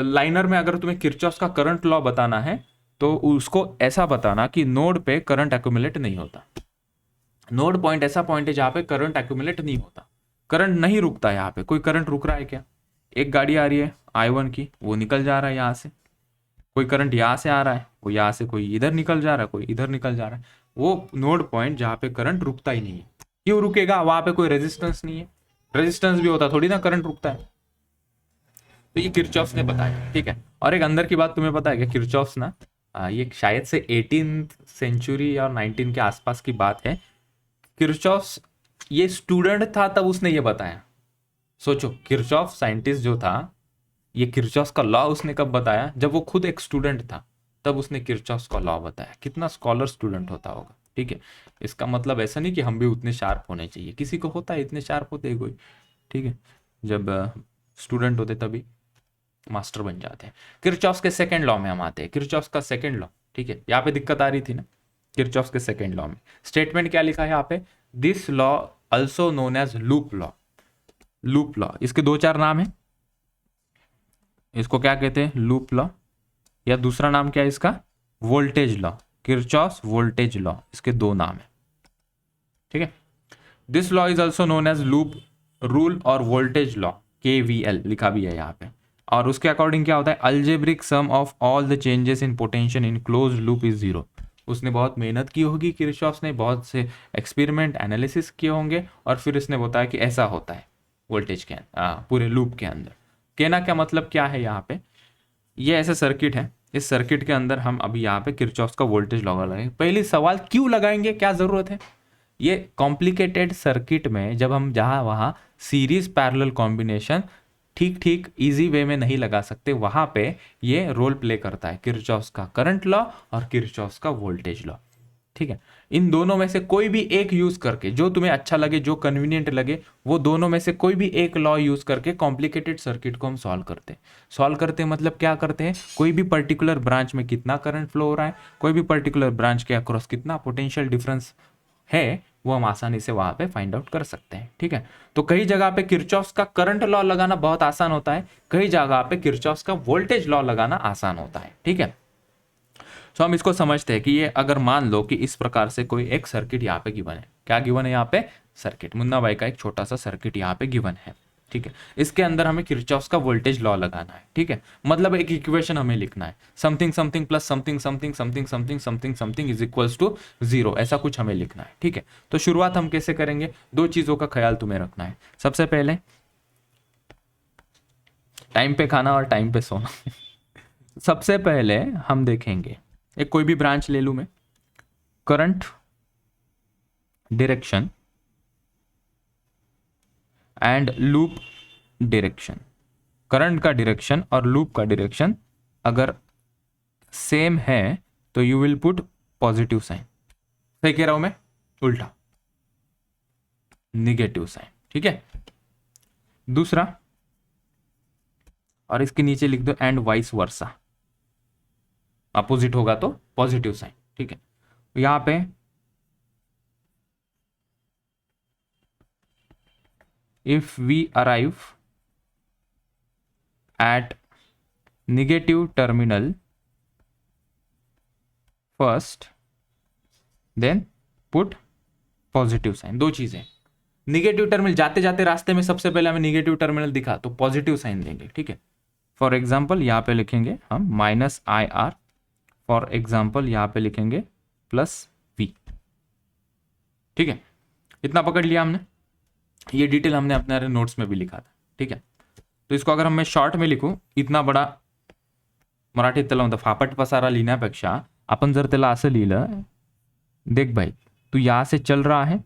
लाइनर में अगर तुम्हें किरचॉफ का करंट लॉ बताना है तो उसको ऐसा बताना कि नोड पे करंट एक्यूमुलेट नहीं होता। नोड पॉइंट ऐसा पॉइंट है जहां पे करंट एक्यूमुलेट नहीं होता, करंट नहीं रुकता। यहाँ पे कोई करंट रुक रहा है क्या? एक गाड़ी आ रही है I1 की, वो निकल जा रहा है यहाँ से, कोई करंट यहाँ से आ रहा है, वो यहाँ से कोई इधर निकल जा रहा है, कोई इधर निकल जा रहा है। वो नोड पॉइंट जहाँ पे करंट रुकता ही नहीं है। क्यों रुकेगा? वहां पे कोई रेजिस्टेंस नहीं है। रेजिस्टेंस भी होता थोड़ी ना करंट रुकता है। तो ये किरचॉफ ने बताया, ठीक है। और एक अंदर की बात तुम्हें पता है क्या? किरचॉफ ना ये शायद से 18th सेंचुरी और 19 के आसपास की बात है। किरचॉफ ये स्टूडेंट था तब उसने ये बताया। सोचो, किरचॉफ साइंटिस्ट जो था, ये किरचॉफ का लॉ उसने कब बताया? जब वो खुद एक स्टूडेंट था, तब उसने किरचॉफ का लॉ बताया। कितना स्कॉलर स्टूडेंट होता होगा, ठीक है। इसका मतलब ऐसा नहीं कि हम भी उतने शार्प होने चाहिए, किसी को होता है इतने शार्प होते हैं कोई, ठीक है। जब स्टूडेंट होते तभी मास्टर बन जाते हैं। किरचॉफ के सेकेंड लॉ में हम आते हैं। किरचॉफ का सेकेंड लॉ, ठीक है। यहाँ पे दिक्कत आ रही थी ना, किरचॉफ के सेकेंड लॉ में स्टेटमेंट क्या लिखा है यहाँ पे? This law also known as loop law. Loop law, इसके दो चार नाम है। इसको क्या कहते हैं? लूप लॉ, या दूसरा नाम क्या है इसका? Voltage law. Kirchhoff voltage law, इसके दो नाम है, ठीक है। This law is also known as loop rule और वोल्टेज लॉ, KVL लिखा भी है यहाँ पे। और उसके अकॉर्डिंग क्या होता है? Algebraic sum of all the changes in potential in close loop is zero. उसने बहुत मेहनत की होगी किरचॉफ ने, बहुत से एक्सपेरिमेंट एनालिसिस किए होंगे, और फिर इसने बताया कि ऐसा होता है वोल्टेज के पूरे लूप के अंदर। कहना क्या मतलब क्या है यहाँ पे? ये ऐसा सर्किट है, इस सर्किट के अंदर हम अभी यहाँ पे किरचॉफ का वोल्टेज लॉ लगाएंगे। पहले सवाल क्यों लगाएंगे, क्या जरूरत है? ये कॉम्प्लिकेटेड सर्किट में जब हम जहाँ वहाँ सीरीज पैरेलल कॉम्बिनेशन ठीक ठीक इजी वे में नहीं लगा सकते, वहां पे ये रोल प्ले करता है किरचॉफ का करंट लॉ और किरचॉफ का वोल्टेज लॉ, ठीक है। इन दोनों में से कोई भी एक यूज करके, जो तुम्हें अच्छा लगे, जो कन्वीनियंट लगे, वो दोनों में से कोई भी एक लॉ यूज करके कॉम्प्लिकेटेड सर्किट को हम सॉल्व करते मतलब क्या करते हैं? कोई भी पर्टिकुलर ब्रांच में कितना करंट फ्लो हो रहा है, कोई भी पर्टिकुलर ब्रांच के अक्रॉस कितना पोटेंशियल डिफरेंस है, वो हम आसानी से वहां पे फाइंड आउट कर सकते हैं, ठीक है। तो कई जगह पे किरचॉफ का करंट लॉ लगाना बहुत आसान होता है, कई जगह पे किरचॉफ का वोल्टेज लॉ लगाना आसान होता है, ठीक है। तो हम इसको समझते हैं कि ये अगर मान लो कि इस प्रकार से कोई एक सर्किट यहाँ पे गिवन है। क्या गिवन है यहाँ पे? सर्किट। मुन्ना भाई का एक छोटा सा सर्किट यहाँ पे गिवन है, ठीक है। इसके अंदर हमें किरचॉफ का वोल्टेज लॉ लगाना है, ठीक है। मतलब एक इक्वेशन हमें लिखना है, something something plus something something something something something something is equals to 0, ऐसा कुछ हमें लिखना है, ठीक है। तो शुरुआत हम कैसे करेंगे? दो चीजों का ख्याल तुम्हें रखना है। सबसे पहले टाइम पे खाना और टाइम पे सोना। सबसे पहले हम देखेंगे, एक कोई भी ब्रांच ले लूं मैं, current direction and loop direction. Current का डायरेक्शन और लूप का डायरेक्शन अगर सेम है तो you will put positive sign. सही कह रहा हूं मैं? उल्टा, निगेटिव साइन, ठीक है। दूसरा, और इसके नीचे लिख दो एंड वाइस वर्सा, अपोजिट होगा तो पॉजिटिव साइन, ठीक है। यहां पे if we arrive at negative terminal first then put positive sign. दो चीजें, निगेटिव टर्मिनल जाते जाते रास्ते में सबसे पहले हमें निगेटिव टर्मिनल दिखा तो पॉजिटिव साइन देंगे, ठीक है। फॉर एग्जाम्पल यहां पे लिखेंगे हम -IR, फॉर एग्जाम्पल यहां पे लिखेंगे +V, ठीक है। इतना पकड़ लिया हमने, ये डिटेल हमने अपने नोट्स में भी लिखा था, ठीक है। तो इसको अगर मैं शॉर्ट में लिखूं, इतना बडा मराठीत त्याला म्हणतात फापट पसारा लिहिण्यापेक्षा आपण जर त्याला असं लिहिलं, देख भाई तू यहाँ से चल रहा है,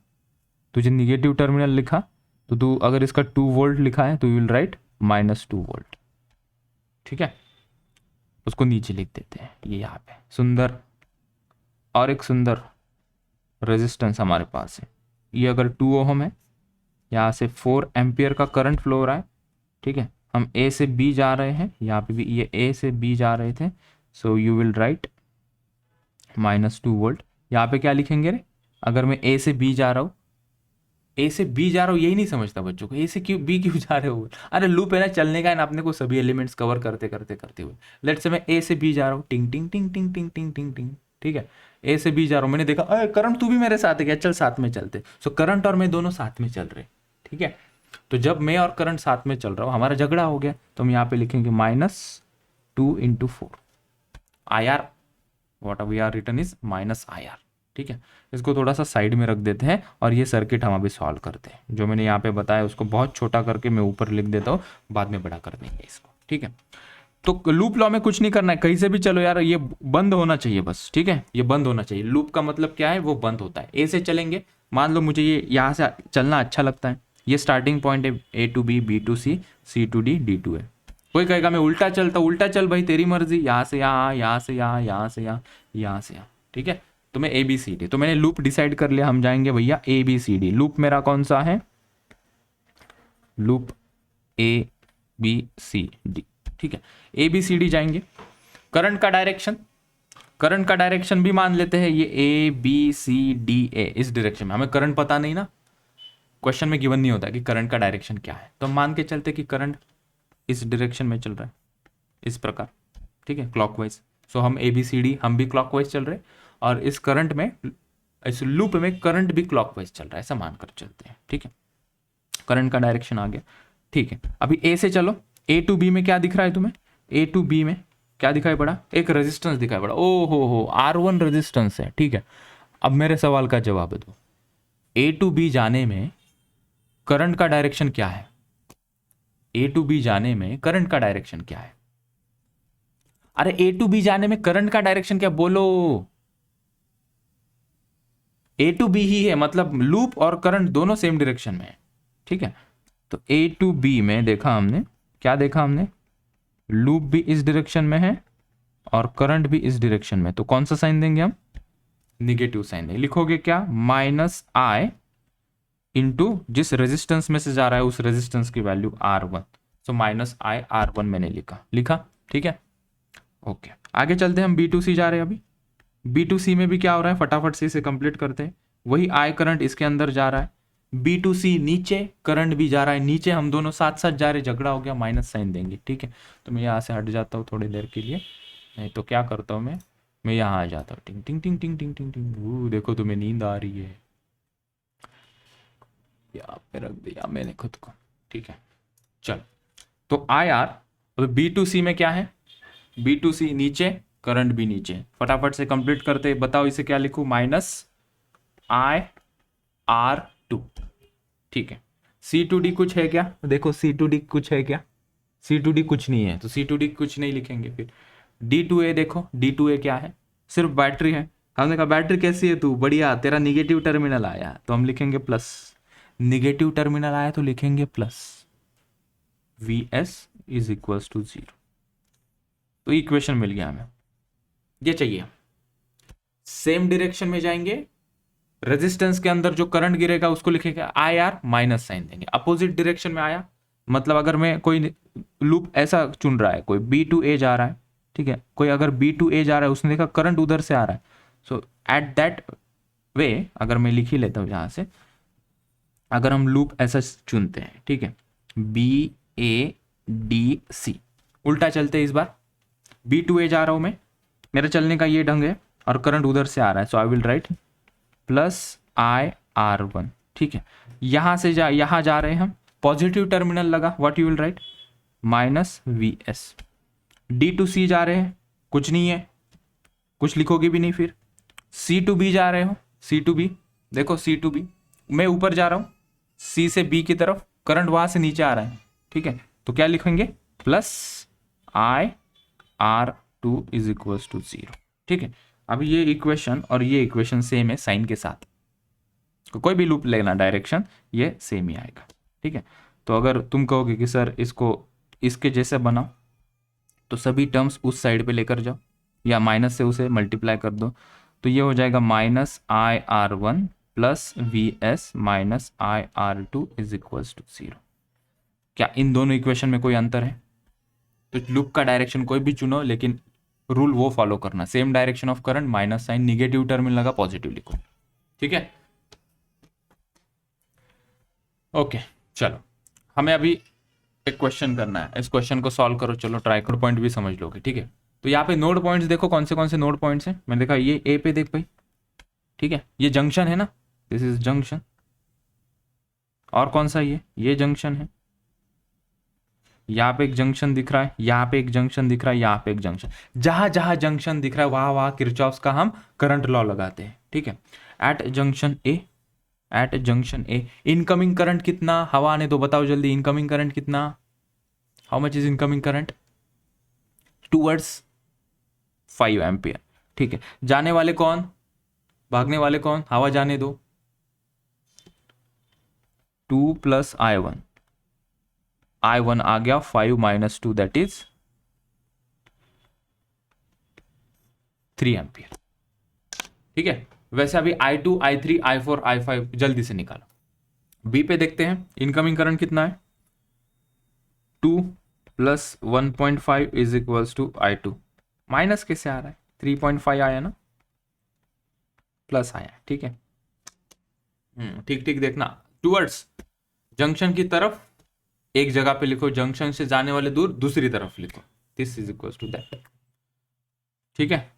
तुझे निगेटिव टर्मिनल लिखा तो तू अगर इसका 2 वोल्ट लिखा है तो यू विल राइट -2 वोल्ट, ठीक है। उसको नीचे लिख देते हैं, ये यहाँ पे सुंदर, और एक सुंदर रेजिस्टेंस हमारे पास है। ये अगर 2 ओम है, यहाँ से 4 एम्पियर का करंट फ्लो हो रहा है, ठीक है। हम A से B जा रहे हैं, यहाँ पे भी ये A से B जा रहे थे, so you will write -2 volt. यहाँ पे क्या लिखेंगे रे? अगर मैं A से B जा रहा हूँ, ए से बी जा रहा हूँ, यही नहीं समझता बच्चों को, ए से क्यों बी क्यों जा रहे हो। अरे लूप है ना, चलने का है ना अपने को, सभी एलिमेंट्स कवर करते करते करते हुए। लेट्स से मैं ए से बी जा रहा हूँ, टिंग टिंग टिंग टिंग टिंग टिंग टिंग टिंग, ठीक है। ए से बी जा रहा हूँ, मैंने देखा अरे करंट तू भी मेरे साथ है क्या, चल साथ में चलते। सो करंट और मैं दोनों साथ में चल रहे, ठीक है। तो जब मैं और करंट साथ में चल रहा हूँ, हमारा झगड़ा हो गया, तो हम यहाँ पे लिखेंगे -2 × 4 IR, what we are return is -IR, ठीक है। इसको थोड़ा सा साइड में रख देते हैं और ये सर्किट हम अभी सॉल्व करते हैं। जो मैंने यहाँ पे बताया उसको बहुत छोटा करके मैं ऊपर लिख देता हूँ, बाद में बड़ा कर देंगे इसको, ठीक है। तो लूप लॉ में कुछ नहीं करना है, कहीं से भी चलो यार, ये बंद होना चाहिए बस, ठीक है। ये बंद होना चाहिए, लूप का मतलब क्या है, वो बंद होता है। ए से चलेंगे, मान लो मुझे ये यहाँ से चलना अच्छा लगता है, ये स्टार्टिंग पॉइंट है A to B, B to C, C to D, D to A। कोई कहेगा मैं उल्टा चलता, उल्टा चल भाई तेरी मर्जी, यहाँ से यहाँ, यहाँ से यहाँ, यहाँ से यहाँ, यहाँ से यहाँ, ठीक है। तो मैं ABCD, तो मैंने लूप डिसाइड कर लिया, हम जाएंगे भैया ABCD। लूप मेरा कौन सा है, लूप ABCD, ठीक है। ABCD जाएंगे। करंट का डायरेक्शन, करंट का डायरेक्शन भी मान लेते हैं ये ABCDA, इस डायरेक्शन में। हमें करंट पता नहीं ना, क्वेश्चन में गिवन नहीं होता कि करंट का डायरेक्शन क्या है, तो हम मान के चलते कि करंट इस डायरेक्शन में चल रहा है, इस प्रकार, ठीक है, क्लॉकवाइज। सो हम ABCD हम भी क्लॉकवाइज चल रहे हैं, और इस करंट में, इस लूप में करंट भी क्लॉकवाइज चल रहा है, ऐसा मानकर चलते हैं, ठीक है। करंट का डायरेक्शन आ गया, ठीक है। अभी ए से चलो, A to B में क्या दिख रहा है तुम्हें, A to B में क्या दिखाई पड़ा, एक रेजिस्टेंस दिखाई पड़ा, ओ हो R1 रेजिस्टेंस है, ठीक है। अब मेरे सवाल का जवाब दो, A to B जाने में करंट का डायरेक्शन क्या है, A to B जाने में करंट का डायरेक्शन क्या है। अरे A to B जाने में करंट का डायरेक्शन क्या, बोलो। A to B ही है, मतलब लूप और करंट दोनों सेम डायरेक्शन में है, ठीक है। तो A to B में देखा हमने, क्या देखा हमने, लूप भी इस डायरेक्शन में है और करंट भी इस डायरेक्शन में, तो कौन सा साइन देंगे हम, निगेटिव साइन देंगे। लिखोगे क्या, -I इंटू जिस रेजिस्टेंस में से जा रहा है उस रेजिस्टेंस की value R1, so -I R1 मैंने लिखा, ठीक है। ओके, आगे चलते हैं, हम B2C जा रहे हैं। अभी B2C में भी क्या हो रहा है, फटाफट से इसे कंप्लीट करते हैं। वही I करंट इसके अंदर जा रहा है, B2C नीचे, करंट भी जा रहा है नीचे, हम दोनों साथ साथ जा रहे, झगड़ा हो गया, माइनस साइन देंगे, ठीक है। तो मैं यहाँ से हट जाता हूँ थोड़ी देर के लिए, नहीं तो क्या करता हूँ मैं यहाँ आ जाता हूँ, टिंग टिंग टिंग टिंग टिंग टिंग टिंग। देखो तुम्हें नींद आ रही है, यहाँ पे रख दिया मैंने खुद को, ठीक है। चल, तो IR, अब B2C में क्या है, B2C नीचे, करंट भी नीचे, फटाफट से कंप्लीट करते, बताओ इसे क्या लिखूं, -I R2, ठीक है। C to D कुछ है क्या, देखो C to D कुछ है क्या, C to D कुछ नहीं है, तो C to D कुछ नहीं लिखेंगे। फिर D to A, देखो D to A क्या है, सिर्फ बैटरी है। हमने कहा बैटरी कैसी है तू, बढ़िया, तेरा निगेटिव टर्मिनल आया तो हम लिखेंगे प्लस, निगेटिव टर्मिनल आया तो लिखेंगे plus, VS is equals to 0। तो इक्वेशन मिल गया हमें, ये चाहिए। सेम डायरेक्शन में जाएंगे, रेजिस्टेंस के अंदर जो करंट गिरेगा उसको लिखेंगे IR, माइनस साइन देंगे। अपोजिट डायरेक्शन में आया, मतलब अगर मैं कोई लूप ऐसा चुन रहा है, कोई B to A जा रहा है, ठीक है, कोई अगर B to A जा रहा है, उसने देखा करंट उधर से आ रहा है, सो एट दैट वे, अगर मैं लिख ही लेता हूँ यहाँ से, अगर हम लूप ऐसा चुनते हैं, ठीक है, BADC, उल्टा चलते हैं इस बार, B to A जा रहा हूँ मैं, मेरा चलने का ये ढंग है, और करंट उधर से आ रहा है, so I will write +I R1, ठीक है। यहां से यहां जा रहे हैं हम, पॉजिटिव टर्मिनल लगा, what you will write, -VS। D to C जा रहे हैं, कुछ नहीं है, कुछ लिखोगे भी नहीं। फिर C to B जा रहे हो, C to B, देखो C to B, मैं ऊपर जा रहा हूं C से B की तरफ, करंट वहां से नीचे आ रहा है, ठीक है, तो क्या लिखेंगे, +I R2 is equals to 0, ठीक है। अभी ये इक्वेशन और ये इक्वेशन सेम है साइन के साथ, तो कोई भी लूप लेना डायरेक्शन, ये सेम ही आएगा, ठीक है। तो अगर तुम कहोगे कि सर इसको इसके जैसे बनाओ, तो सभी टर्म्स उस साइड पे लेकर जाओ, या माइनस से उसे मल्टीप्लाई कर दो, तो ये हो जाएगा -I R1 + VS -I R2 is equals to 0। क्या इन दोनों इक्वेशन में कोई अंतर है, तो लूप का डायरेक्शन कोई भी चुनो, लेकिन रूल वो फॉलो करना, same direction of current, minus sign, negative terminal लगा, पॉजिटिव लिखो, ठीक है। ओके चलो, हमें अभी एक क्वेश्चन करना है, इस क्वेश्चन को सॉल्व करो। चलो ट्राई करो, पॉइंट भी समझ लोगे, ठीक है। तो यहाँ पे नोड पॉइंट्स देखो, कौन से नोड पॉइंट्स हैं। मैंने देखा ये ए पे देख भाई, ठीक है, ये जंक्शन है ना, दिस इज जंक्शन। और कौन सा ये जंक्शन है। यहाँ पे एक जंक्शन दिख रहा है, यहाँ पे एक जंक्शन दिख रहा है, यहाँ पे एक जंक्शन। जहां जहां जंक्शन दिख रहा है वहां वहां किरचॉफ्स का हम करंट लॉ लगाते हैं, ठीक है। एट जंक्शन ए इनकमिंग करंट कितना, हवा आने दो, बताओ जल्दी, इनकमिंग करंट कितना, how much is incoming current towards 5 ampere, ठीक है। जाने वाले कौन, भागने वाले कौन, हवा जाने दो, 2 + I1 आ गया 5 - 2 दैट इज 3 एम्पियर, ठीक है। वैसे अभी I2 I3 I4 I5 जल्दी से निकालो। बी पे देखते हैं इनकमिंग करंट कितना है, 2 + 1.5 = I2। माइनस कैसे आ रहा है, 3.5 आया ना, प्लस आया, ठीक है। ठीक ठीक देखना, टूवर्ड्स जंक्शन की तरफ एक जगह पे लिखो, जंक्शन से जाने वाले दूर दूसरी तरफ लिखो, this is equal to that, ठीक है।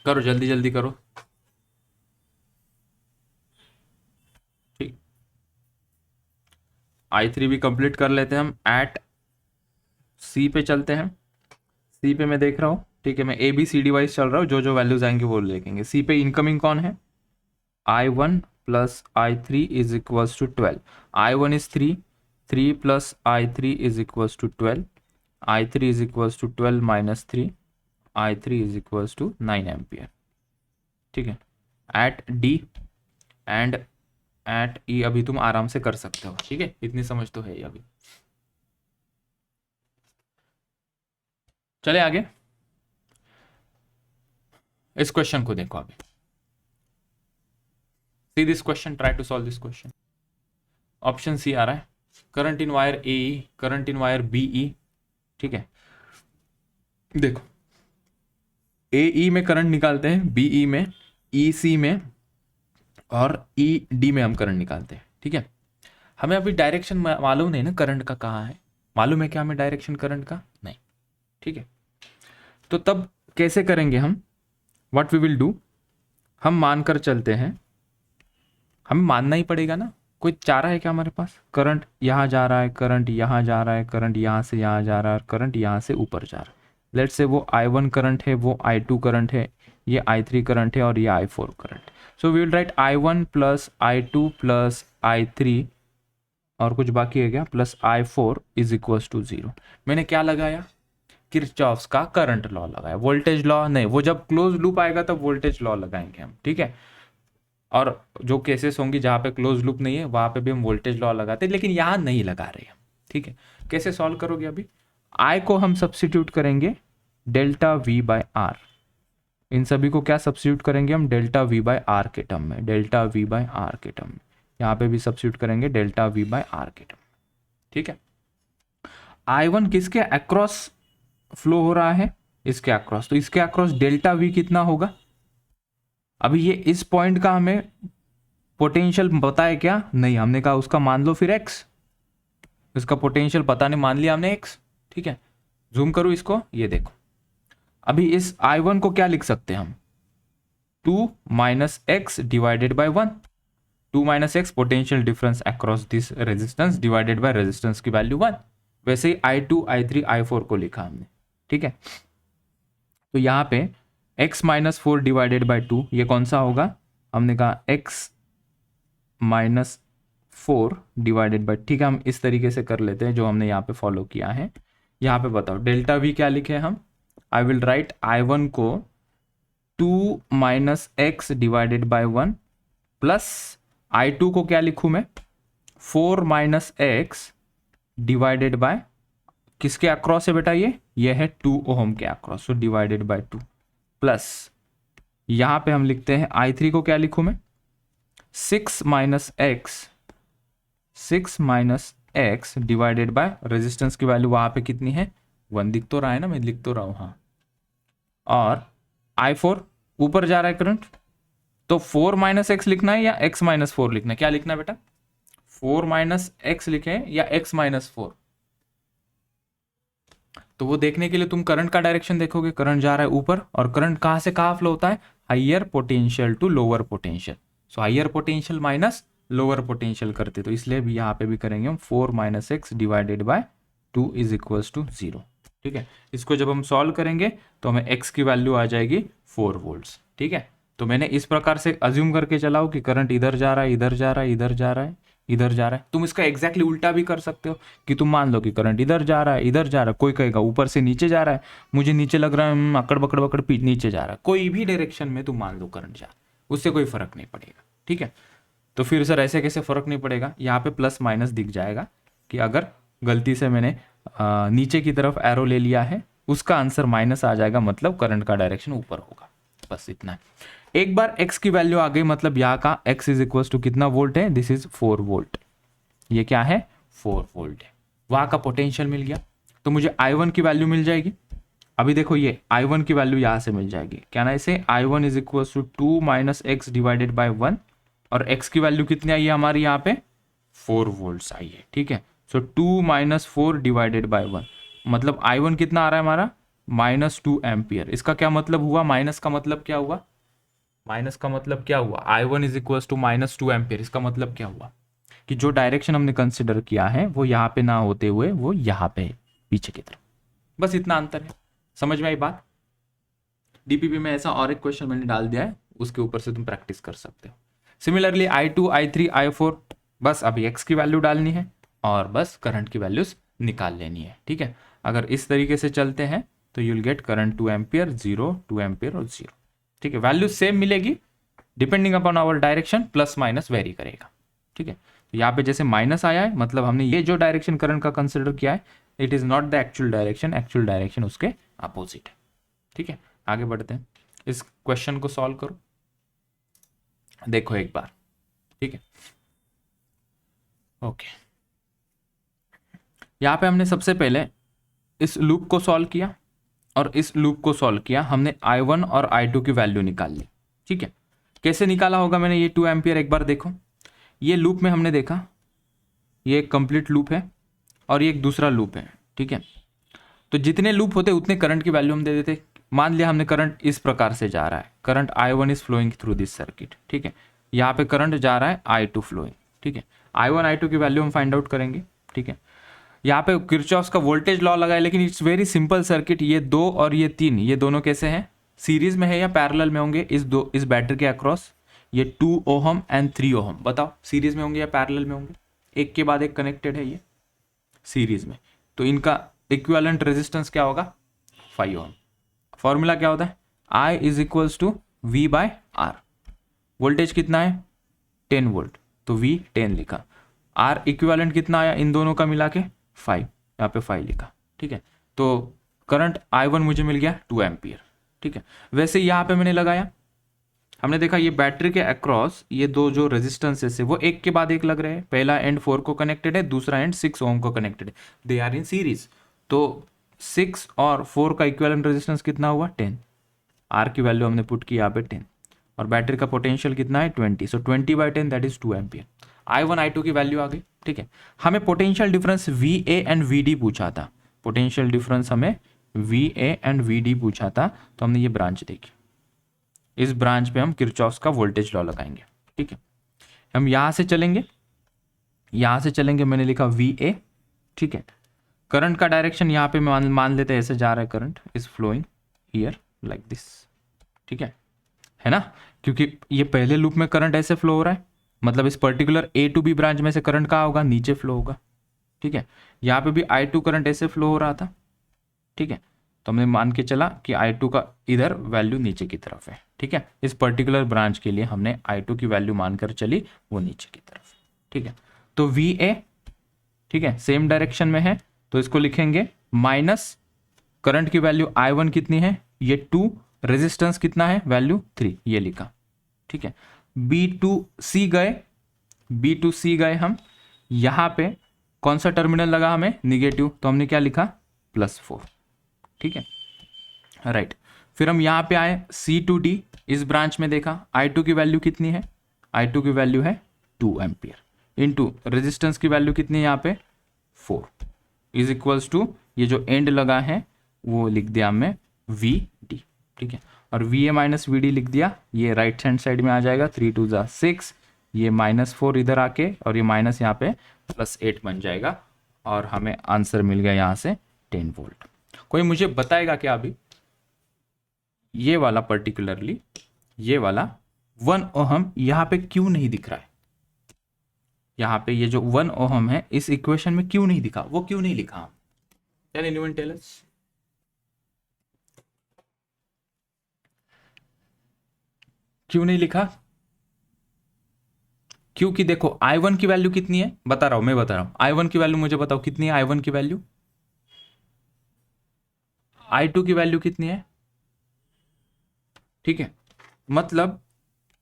करो जल्दी जल्दी करो, ठीक। I3 भी कंप्लीट कर लेते हैं हम। एट सी पे चलते हैं, सी पे मैं देख रहा हूँ, ठीक है। मैं ABCD वाइज चल रहा हूँ, जो जो वैल्यूज आएंगे वो लिखेंगे। सी पे इनकमिंग कौन है, I1 + I3 = 12। I1 is 3 + I3 = 12। I3 = 12 - 3, I3 = 9 ampere, ठीक है। एट डी एंड एट ई अभी तुम आराम से कर सकते हो, ठीक है, इतनी समझ तो है ही अभी। चले आगे, इस क्वेश्चन को देखो अभी। See this question, try to solve this question. Option C आ रहा है, current in wire AE, current in wire BE, ठीक है। देखो AE में करंट निकालते हैं, BE में, EC में और ED में हम करंट निकालते हैं, ठीक है। हमें अभी डायरेक्शन मालूम नहीं ना करंट का, कहाँ है मालूम है क्या हमें डायरेक्शन करंट का, नहीं, ठीक है। तो तब कैसे करेंगे हम, व्हाट वी विल डू, हम मानकर चलते हैं, हमें मानना ही पड़ेगा ना, कोई चारा है क्या हमारे पास। करंट यहाँ जा रहा है, करंट यहाँ जा रहा है, करंट यहाँ से यहाँ जा रहा है, करंट यहाँ से ऊपर जा रहा है। लेट्स से वो I1 करंट है, वो I2 करंट है, ये I3 करंट है और ये I4 current. So we will write I1 + I2 + I3 और कुछ बाकी है क्या, प्लस I4 = 0। मैंने क्या लगाया, किरचॉफ्स का करंट लॉ लगाया, वोल्टेज लॉ नहीं, वो जब क्लोज लूप आएगा तब वोल्टेज लॉ लगाएंगे हम, ठीक है। और जो केसेस होंगी जहां पे क्लोज लूप नहीं है वहां पे भी हम वोल्टेज लॉ लगाते हैं, लेकिन यहां नहीं लगा रहे हम, ठीक है। कैसे सॉल्व करोगे, अभी I को हम सब्स्टिट्यूट करेंगे ΔV/R, इन सभी को क्या सब्स्टिट्यूट करेंगे हम, ΔV/R के टर्म में, ΔV/R के टर्म में, यहाँ पे भी सब्स्टिट्यूट करेंगे ΔV/R के टर्म में, ठीक है। I1 किसके अक्रॉस फ्लो हो रहा है, इसके अक्रॉस, तो इसके अक्रॉस ΔV कितना होगा। अभी ये इस पॉइंट का हमें पोटेंशियल पता है क्या, नहीं, हमने कहा उसका मान लो फिर x, इसका पोटेंशियल पता नहीं, मान लिया हमने x, ठीक है। जूम करो इसको, ये देखो, अभी इस I1 को क्या लिख सकते हैं हम, 2 - x / 1, 2 - x potential difference across this resistance divided by resistance की वैल्यू 1। वैसे ही I2 I3 I4 को लिखा हमने, ठीक है। तो यहाँ पे x - 4 / 2 ये कौन सा होगा, हमने कहा x - 4 / ठीक है, हम इस तरीके से कर लेते हैं जो हमने यहाँ पे फॉलो किया है। यहाँ पे बताओ ΔV क्या लिखे हम, आई विल राइट I1 को 2 - x / 1 प्लस I2 को क्या लिखूं मैं, 4 - x डिवाइडेड बाय, किसके अक्रॉस है बेटा, ये है 2 ओम के across, so divided by 2 plus यहां पे हम लिखते हैं I3 को क्या लिखूं मैं, 6 - x डिवाइडेड बाय रेजिस्टेंस की वैल्यू वहां पे कितनी है, 1 दिख तो रहा है ना, मैं लिख तो रहा हूं, हाँ। और I4 ऊपर जा रहा है करंट, तो 4 - x लिखना है या x - 4 लिखना है, क्या लिखना है बेटा, 4 माइनस एक्स लिखें या x माइनस 4, तो वो देखने के लिए तुम करंट का डायरेक्शन देखोगे, करंट जा रहा है ऊपर, और करंट कहाँ से कहाँ फ्लो होता है, higher potential to lower potential, so higher potential minus lower potential करते, तो इसलिए भी यहाँ पे भी करेंगे हम 4 minus x divided by 2 is equals to 0। ठीक है, इसको जब हम सॉल्व करेंगे तो हमें x की वैल्यू आ जाएगी 4 वोल्ट्स। ठीक है, तो मैंने इस प्रकार से अज्यूम करके चलाओ कि करंट इधर जा रहा है, इधर जा रहा है, इधर जा रहा है, इधर जा रहा है। तुम इसका एग्जैक्टली उल्टा भी कर सकते हो कि तुम मान लो कि करंट इधर जा रहा है, इधर जा रहा है, कोई कहेगा ऊपर से नीचे जा रहा है, मुझे नीचे लग रहा है अकड़ बकड़ बकड़ नीचे जा रहा है, कोई भी डायरेक्शन में तुम मान लो करंट जा रहा है, उससे कोई फर्क नहीं पड़ेगा। ठीक है, तो फिर सर ऐसे कैसे फर्क नहीं पड़ेगा, यहाँ पे प्लस माइनस दिख जाएगा कि अगर गलती से मैंने नीचे की तरफ एरो ले लिया है, उसका आंसर माइनस आ जाएगा, मतलब करंट का डायरेक्शन ऊपर होगा। बस इतना है। एक बार x की वैल्यू आ गई, मतलब यहाँ का x इज इक्वल टू कितना वोल्ट है, दिस इज 4 वोल्ट, ये क्या है 4 वोल्ट है। वहां का पोटेंशियल मिल गया, तो मुझे I1 की वैल्यू मिल जाएगी। अभी देखो ये I1 की वैल्यू यहां से मिल जाएगी, क्या ना इसे I1 is equal to 2 minus x divided by 1, और x की वैल्यू कितनी आई है हमारी यहाँ पे 4 वोल्ट्स आई है। ठीक है, सो 2 माइनस 4 डिवाइडेड बाई 1, मतलब I1 कितना आ रहा है हमारा -2 एम्पियर। इसका क्या मतलब हुआ, माइनस का मतलब क्या हुआ, माइनस का मतलब क्या हुआ, I1 is equal to -2 ampere. इसका मतलब क्या हुआ कि जो डायरेक्शन हमने कंसिडर किया है वो यहाँ पे ना होते हुए वो यहाँ पे है, पीछे की तरफ। बस इतना अंतर है, समझ में आई बात। डीपीपी में ऐसा और एक क्वेश्चन मैंने डाल दिया है, उसके ऊपर से तुम प्रैक्टिस कर सकते हो। सिमिलरली I2, I3, I4, बस अभी x की वैल्यू डालनी है और बस करंट की वैल्यूज निकाल लेनी है। ठीक है, अगर इस तरीके से चलते हैं तो you will get current 2 ampere 0, 2 ampere और 0। ठीक है, वैल्यू सेम मिलेगी, depending upon our direction plus minus vary करेगा। ठीक है, तो यहाँ पे जैसे माइनस आया है, मतलब हमने ये जो डायरेक्शन करंट का कंसिडर किया है, it is not the actual direction उसके अपोजिट है। ठीक है, आगे बढ़ते हैं, इस क्वेश्चन को सॉल्व करो, देखो एक बार। ठीक है, ओके, यहाँ पे हमने सबसे पहले इस लूप को सॉल्व किया और इस लूप को सॉल्व किया, हमने I1 और I2 की वैल्यू निकाल ली। ठीक है, कैसे निकाला होगा मैंने ये 2 एम्पियर, एक बार देखो, ये लूप में हमने देखा ये एक कंप्लीट लूप है और ये एक दूसरा लूप है। ठीक है, तो जितने लूप होते उतने करंट की वैल्यू हम दे देते। मान लिया हमने करंट इस प्रकार से जा रहा है, current I1 is flowing through this circuit. ठीक है, यहाँ पे करंट जा रहा है I2 फ्लोइंग। ठीक है, I1 I2 की वैल्यू हम फाइंड आउट करेंगे। ठीक है, यहाँ पे किरचॉफ्स का वोल्टेज लॉ लगाए, लेकिन इट्स वेरी सिंपल सर्किट। ये 2 और ये 3, ये दोनों कैसे हैं, सीरीज में है या पैरेलल में होंगे, इस बैटरी के अक्रॉस ये 2 ओहम एंड 3 ओहम, बताओ सीरीज में होंगे या पैरेलल में होंगे, एक के बाद एक कनेक्टेड है ये सीरीज में, तो इनका इक्विवेलेंट रेजिस्टेंस क्या होगा 5 ओहम। फॉर्मूला क्या होता है, I is equals to V by R, voltage कितना है 10 वोल्ट, तो V 10 लिखा, R इक्विवेलेंट कितना आया इन दोनों का मिला के 5, यहाँ पे 5 लिखा। ठीक है, तो करंट I1 मुझे मिल गया 2 एम्पियर। ठीक है, वैसे यहाँ पे मैंने लगाया, हमने देखा ये बैटरी के अक्रॉस ये दो जो रेजिस्टेंसेस है वो एक के बाद एक लग रहे हैं, पहला एंड 4 को कनेक्टेड है, दूसरा एंड 6 ओम को कनेक्टेड है, दे आर इन सीरीज, तो 6 और 4 का इक्विवेलेंट रेजिस्टेंस कितना हुआ 10, आर की वैल्यू हमने पुट की यहाँ पे 10, और बैटरी का पोटेंशियल कितना है 20, सो 20/10 that is 2 ampere. I1 I2 की वैल्यू आ गई। ठीक है, हमें potential difference VA and VD पूछा था, पोटेंशियल डिफरेंस हमें VA एंड VD पूछा था, तो हमने ये ब्रांच देखी, इस ब्रांच पे हम किरचॉफ्स का वोल्टेज लॉ लगाएंगे। ठीक है, हम यहां से चलेंगे, मैंने लिखा VA। ठीक है, करंट का डायरेक्शन यहाँ पे मान लेते हैं ऐसे जा रहा है, current is flowing here like this. ठीक है ना, क्योंकि ये पहले लूप में करंट ऐसे फ्लो हो रहा है, मतलब इस particular A to B branch में से करंट कहाँ होगा, नीचे फ्लो होगा। ठीक है, यहाँ पे भी I2 करंट ऐसे फ्लो हो रहा था। ठीक है, तो हमने मान के चला कि I2 का इधर वैल्यू नीचे की तरफ है। ठीक है, इस पर्टिकुलर ब्रांच के लिए हमने I2 की वैल्यू मानकर चली वो नीचे की तरफ। ठीक है, तो VA, ठीक है, सेम डायरेक्शन में है, तो इसको लिखेंगे माइनस करंट की वैल्यू I1 कितनी है, ये 2, रेजिस्टेंस कितना है वैल्यू 3, ये लिखा। ठीक है, B2C गए हम, यहां पे कौन सा टर्मिनल लगा हमें निगेटिव, तो हमने क्या लिखा +4। ठीक है, राइट, फिर हम यहां पे आए C to D, इस ब्रांच में देखा I2 की वैल्यू कितनी है, I2 की वैल्यू है 2 एम्पियर। इंटू रेजिस्टेंस की वैल्यू कितनी है यहाँ पे 4 इज इक्वल्स टू ये जो एंड लगा है वो लिख दिया हमने वी डी, ठीक है। और V A minus V D लिख दिया, ये राइट हैंड साइड में आ जाएगा, 3 2 जा 6, ये -4 इधर आके और ये माइनस यहाँ पे +8 बन जाएगा और हमें आंसर मिल गया यहाँ से 10 वोल्ट। कोई मुझे बताएगा क्या अभी ये वाला पर्टिकुलरली ये वाला 1 ओहम यहाँ पे क्यों नहीं दिख रहा है? यहाँ पे ये जो 1 ओहम है इस इक्वेशन में क्यों नहीं दिखा, वो क्यों नहीं लिखा? Can anyone tell us? क्यों नहीं लिखा? क्योंकि देखो I1 की वैल्यू कितनी है, बता रहा हूं, मैं बता रहा हूं। I1 की वैल्यू मुझे बताओ कितनी है? I1 की वैल्यू, I2 की वैल्यू कितनी है? ठीक है, मतलब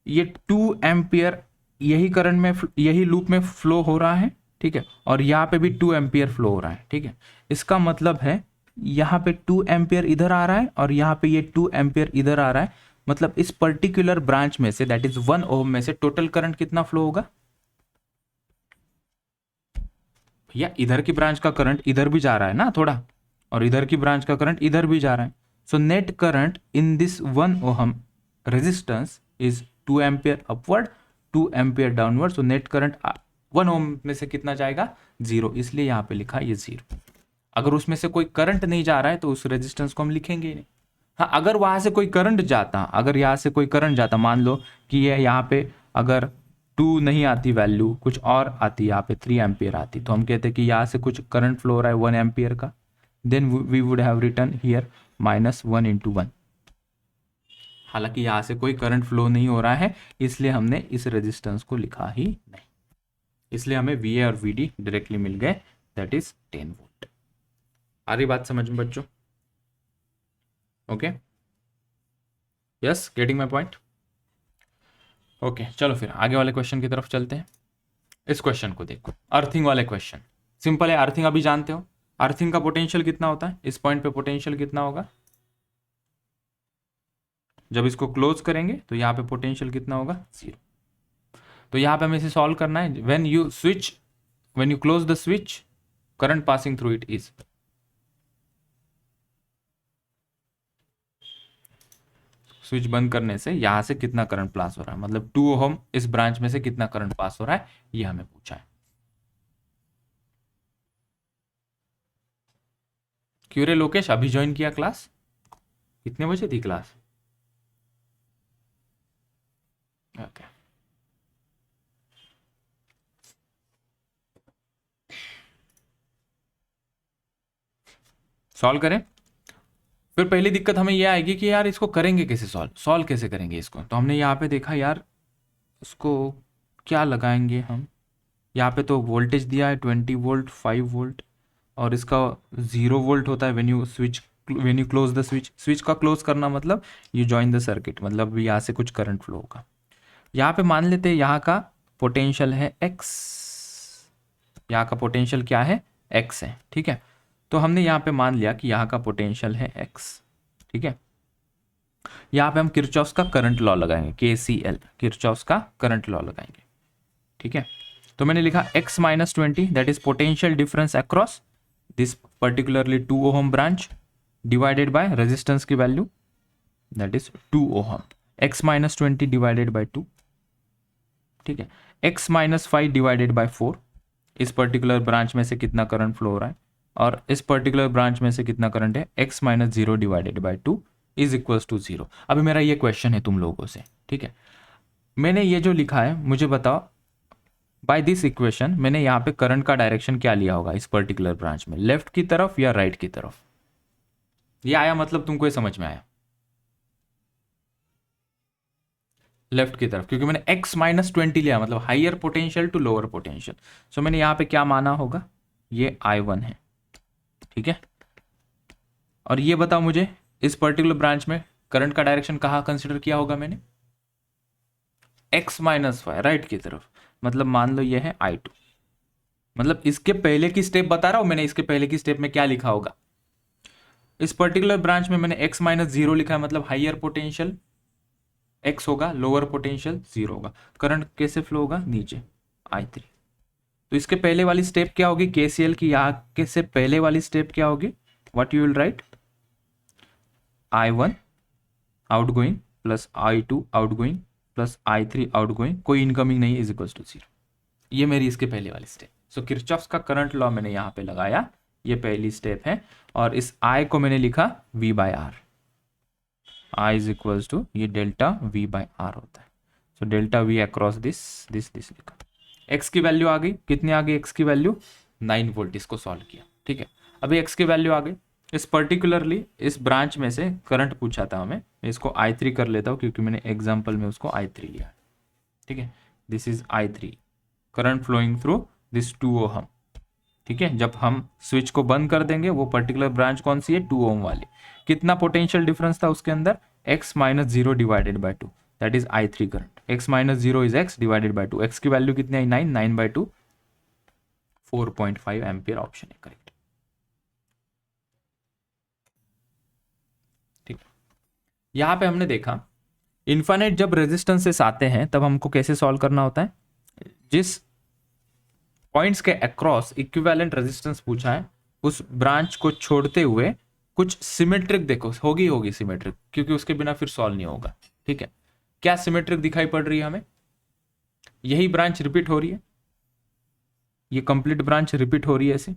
ये 2 एम्पियर यही करंट में यही लूप में फ्लो हो रहा है, ठीक है, और यहाँ पे भी 2 एम्पियर फ्लो हो रहा है, ठीक है। इसका मतलब है यहाँ पे 2 एम्पियर इधर आ रहा है और यहाँ पे ये 2 एम्पियर इधर आ रहा है, मतलब इस पर्टिकुलर ब्रांच में से दैट इज 1 ओम में से टोटल करंट कितना फ्लो होगा भैया? इधर की ब्रांच का करंट इधर भी जा रहा है ना थोड़ा, और इधर की ब्रांच का करंट इधर भी जा रहा है। So net current in this 1 ohm resistance is 2 ampere upward 2 ampere downward. So net current 1 ओम में से कितना जाएगा? 0, इसलिए यहाँ पे लिखा ये 0। अगर उसमें से कोई करंट नहीं जा रहा है तो उस रेजिस्टेंस को हम लिखेंगे ही नहीं। हाँ, अगर वहां से कोई करंट जाता, अगर यहाँ से कोई करंट जाता, मान लो कि ये यहाँ पे अगर 2 नहीं आती वैल्यू, कुछ और आती, यहाँ पे 3 एम्पियर आती, तो हम कहते कि यहाँ से कुछ करंट फ्लो हो रहा है 1 एम्पियर का, then we would have written here -1 × 1। हालांकि यहाँ से कोई करंट फ्लो नहीं हो रहा है, इसलिए हमने इस रेजिस्टेंस को लिखा ही नहीं, इसलिए हमें वी ए और वी डी डायरेक्टली मिल गए, दैट इज 10 वोल्ट। आ रही बात समझ में बच्चों? Okay, yes, getting my point? Okay, चलो फिर आगे वाले क्वेश्चन की तरफ चलते हैं। इस क्वेश्चन को देखो, अर्थिंग वाले क्वेश्चन। सिंपल है, अर्थिंग अभी जानते हो, अर्थिंग का पोटेंशियल कितना होता है? इस पॉइंट पे पोटेंशियल कितना होगा? जब इसको क्लोज करेंगे तो यहाँ पे पोटेंशियल कितना होगा? 0। तो यहाँ पे हमें इसे सॉल्व करना है। When you close the switch current passing through it is, switch बंद करने से यहां से कितना करंट पास हो रहा है, मतलब 2 ओहम इस ब्रांच में से कितना करंट पास हो रहा है, ये हमें पूछा है। क्यों रे लोकेश, अभी ज्वाइन किया क्लास? कितने बजे थी क्लास? ओके, सॉल्व करें। फिर पहली दिक्कत हमें यह आएगी कि यार इसको करेंगे कैसे, सॉल्व कैसे करेंगे इसको? तो हमने यहाँ पे देखा यार इसको क्या लगाएंगे हम, यहाँ पे तो वोल्टेज दिया है 20 वोल्ट 5 वोल्ट, और इसका 0 वोल्ट होता है when you close the switch. Switch का क्लोज करना मतलब यू जॉइन द सर्किट, मतलब यहाँ से कुछ करंट फ्लो होगा। यहाँ पे मान लेते हैं यहाँ का पोटेंशियल है x, यहाँ का पोटेंशियल क्या है? x है, ठीक है। तो हमने यहाँ पे मान लिया कि यहाँ का पोटेंशियल है x, ठीक है। यहाँ पे हम किरचॉफ्स का करंट लॉ लगाएंगे, KCL, किरचॉफ्स का करंट लॉ लगाएंगे, ठीक है। तो मैंने लिखा x - 20 that is potential difference across this particularly 2 ohm branch divided by resistance की value that is 2 ohm, x - 20 divided by 2, ठीक है। x - 5 डिवाइडेड बाय 4, इस पर्टिकुलर ब्रांच में से कितना करंट फ्लो हो रहा है, और इस पर्टिकुलर ब्रांच में से कितना करंट है, x - 0 divided by 2 is equals to 0। अभी मेरा ये क्वेश्चन है तुम लोगों से, ठीक है। मैंने ये जो लिखा है मुझे बताओ, बाय दिस इक्वेशन मैंने यहाँ पे करंट का डायरेक्शन क्या लिया होगा इस पर्टिकुलर ब्रांच में, लेफ्ट की तरफ या राइट की तरफ? ये आया मतलब तुमको ये समझ में आया? लेफ्ट की तरफ, क्योंकि मैंने x - 20 लिया, मतलब higher potential to lower potential. So मैंने यहाँ पे क्या माना होगा, ये I1 है, ठीक है। और ये बताओ मुझे इस पर्टिकुलर ब्रांच में करंट का डायरेक्शन कहाँ कंसिडर किया होगा मैंने? x - 5 राइट की तरफ, मतलब मान लो ये है I2। मतलब इसके पहले की स्टेप बता रहा हूं मैंने, इसके पहले की स्टेप में क्या लिखा होगा? इस पर्टिकुलर ब्रांच में मैंने x - 0 लिखा है, मतलब हाइयर पोटेंशियल x होगा, लोअर पोटेंशियल 0 होगा। करंट कैसे फ्लो होगा? नीचे I3, तो इसके पहले वाली स्टेप क्या होगी, केसीएल की यहाँ के से पहले वाली स्टेप क्या होगी, what you will write, I1 outgoing plus I2 outgoing plus I3 outgoing, कोई इनकमिंग नहीं, इज इक्वल टू 0। ये मेरी इसके पहले वाली स्टेप। सो किरचॉफ्स का करंट लॉ मैंने यहाँ पे लगाया, ये पहली स्टेप है, और इस I को मैंने लिखा V/R, I is equal to ये डेल्टा V/R होता है। So delta V across this लिखा। x की वैल्यू आ गई, कितनी आ गई x की वैल्यू, 9 वोल्ट। इसको सॉल्व किया, ठीक है। अभी x की वैल्यू आ गई, इस पर्टिकुलरली इस ब्रांच में से करंट पूछा था हमें, मैं इसको I3 कर लेता हूँ क्योंकि मैंने एग्जाम्पल में उसको I3 लिया, ठीक है। This is I3 current flowing through this 2 ohm, ठीक है। जब हम स्विच को बंद कर देंगे, वो पर्टिकुलर ब्रांच कौन सी है, 2 ओम वाली। कितना पोटेंशियल डिफरेंस था उसके अंदर, x minus 0 divided by 2, that is I3 current. x minus 0 is x divided by 2, x की वैल्यू कितनी आई, 9, 9/2, 4.5 एम्पियर, ऑप्शन है करेक्ट, ठीक है। यहां पे हमने देखा इन्फाइनाइट जब रेजिस्टेंसेस आते हैं तब हमको कैसे सॉल्व करना होता है, जिस पॉइंट्स के अक्रॉस इक्विवेलेंट रेजिस्टेंस पूछा है उस ब्रांच को छोड़ते हुए कुछ सिमेट्रिक देखो, होगी सिमेट्रिक, क्योंकि उसके बिना फिर सॉल्व नहीं होगा, ठीक है। क्या सिमेट्रिक दिखाई पड़ रही है हमें, यही ब्रांच रिपीट हो रही है, ये कंप्लीट ब्रांच रिपीट हो रही है ऐसे,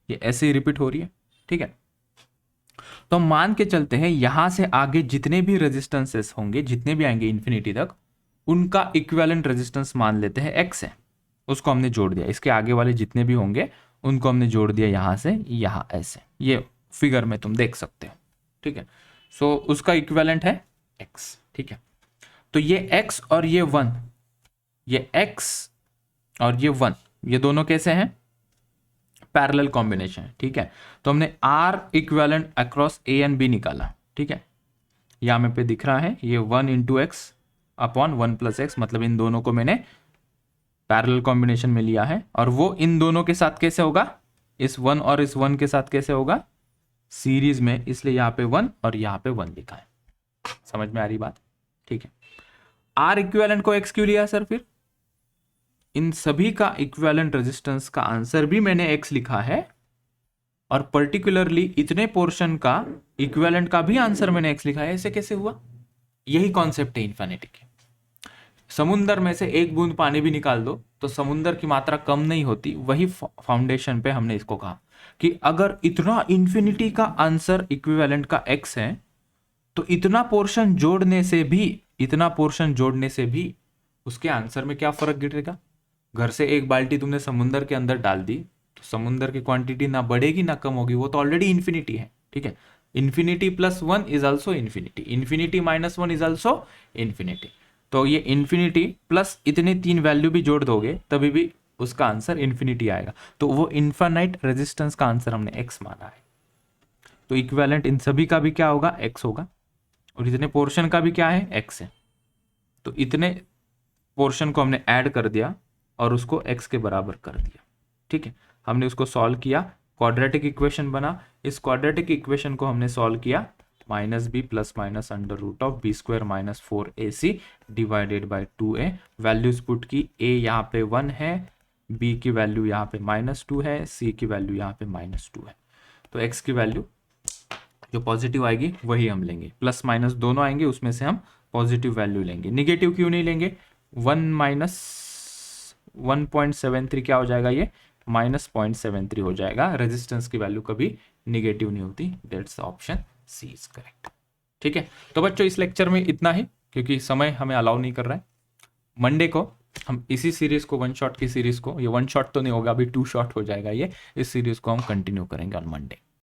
ये ऐसे ही रिपीट हो रही है, ठीक है। तो हम मान के चलते हैं यहां से आगे जितने भी रेजिस्टेंसेस होंगे, जितने भी आएंगे इन्फिनिटी तक, उनका इक्विवेलेंट रेजिस्टेंस मान लेते हैं x है, उसको हमने जोड़ दिया। इसके आगे वाले जितने भी होंगे उनको हमने जोड़ दिया यहां से यहां, ऐसे, ये फिगर में तुम देख सकते हो, ठीक है। सो उसका इक्विवेलेंट है x, ठीक है। तो ये x और ये 1, ये x और ये 1, ये दोनों कैसे हैं, पैरेलल कॉम्बिनेशन है, ठीक है। तो हमने R equivalent across A and B निकाला, ठीक है। यहां में पे दिख रहा है ये 1 into x upon 1 plus x, मतलब इन दोनों को मैंने पैरेलल कॉम्बिनेशन में लिया है, और वो इन दोनों के साथ कैसे होगा, इस 1 और इस 1 के साथ कैसे होगा, सीरीज में, इसलिए यहां पे 1 और यहां पे 1 लिखा है। समझ में आ रही बात, ठीक है। आर इक्विवेलेंट को एक्स क्यों लिया सर, फिर इन सभी का इक्विवेलेंट रेजिस्टेंस का आंसर भी मैंने एक्स लिखा है, और पर्टिकुलरली इतने पोर्शन का इक्विवेलेंट का भी आंसर मैंने एक्स लिखा है। ऐसे कैसे हुआ, यही कॉन्सेप्ट है इन्फिनिटी के। समुंदर में से एक बूंद पानी भी निकाल दो तो समुंदर की मात्रा कम नहीं होती, वही फाउंडेशन पे हमने इसको कहा कि अगर इतना इन्फिनिटी का आंसर इक्विवेलेंट का एक्स है, तो इतना पोर्शन जोड़ने से भी उसके आंसर में क्या फर्क गिरेगा। घर से एक बाल्टी तुमने समुंदर के अंदर डाल दी तो समुंदर की क्वांटिटी ना बढ़ेगी ना कम होगी, वो तो ऑलरेडी इन्फिनिटी है, ठीक है। Infinity plus 1 is also infinity, infinity minus 1 is also infinity. तो ये इन्फिनिटी प्लस इतने 3 वैल्यू भी जोड़ दोगे तभी भी उसका आंसर इन्फिनिटी आएगा। तो वो इनफाइनाइट रेजिस्टेंस का आंसर हमने एक्स माना है। तो इक्विवेलेंट इन सभी का भी क्या होगा, एक्स होगा, और इतने पोर्शन का भी क्या है, एक्स है। तो इतने पोर्शन को हमने ऐड कर दिया और उसको एक्स के बराबर कर दिया, ठीक है। हमने उसको सॉल्व किया, क्वाड्रेटिक इक्वेशन बना। इस क्वाड्रेटिक इक्वेशन को हमने सॉल्व किया, minus B plus minus under root of B square minus 4ac divided by 2a। Values put की, a यहाँ पे 1 है, b की वैल्यू यहाँ पे -2 है, c की वैल्यू यहाँ पे -2 है। तो x की वैल्यू जो पॉजिटिव आएगी वही हम लेंगे, प्लस माइनस दोनों आएंगे, उसमें से हम पॉजिटिव वैल्यू लेंगे। निगेटिव क्यों नहीं लेंगे, 1 माइनस 1.73 क्या हो जाएगा, ये -0.73 हो जाएगा। रेजिस्टेंस की वैल्यू कभी निगेटिव नहीं होती, that's option C is correct, ठीक है। तो बच्चों इस लेक्चर में इतना ही, क्योंकि समय हमें अलाउ नहीं कर रहा है। मंडे को हम इसी सीरीज को, 1 शॉट की सीरीज को, ये 1 शॉट तो नहीं होगा, अभी 2 शॉट हो जाएगा ये, इस सीरीज को हम कंटिन्यू करेंगे ऑन मंडे।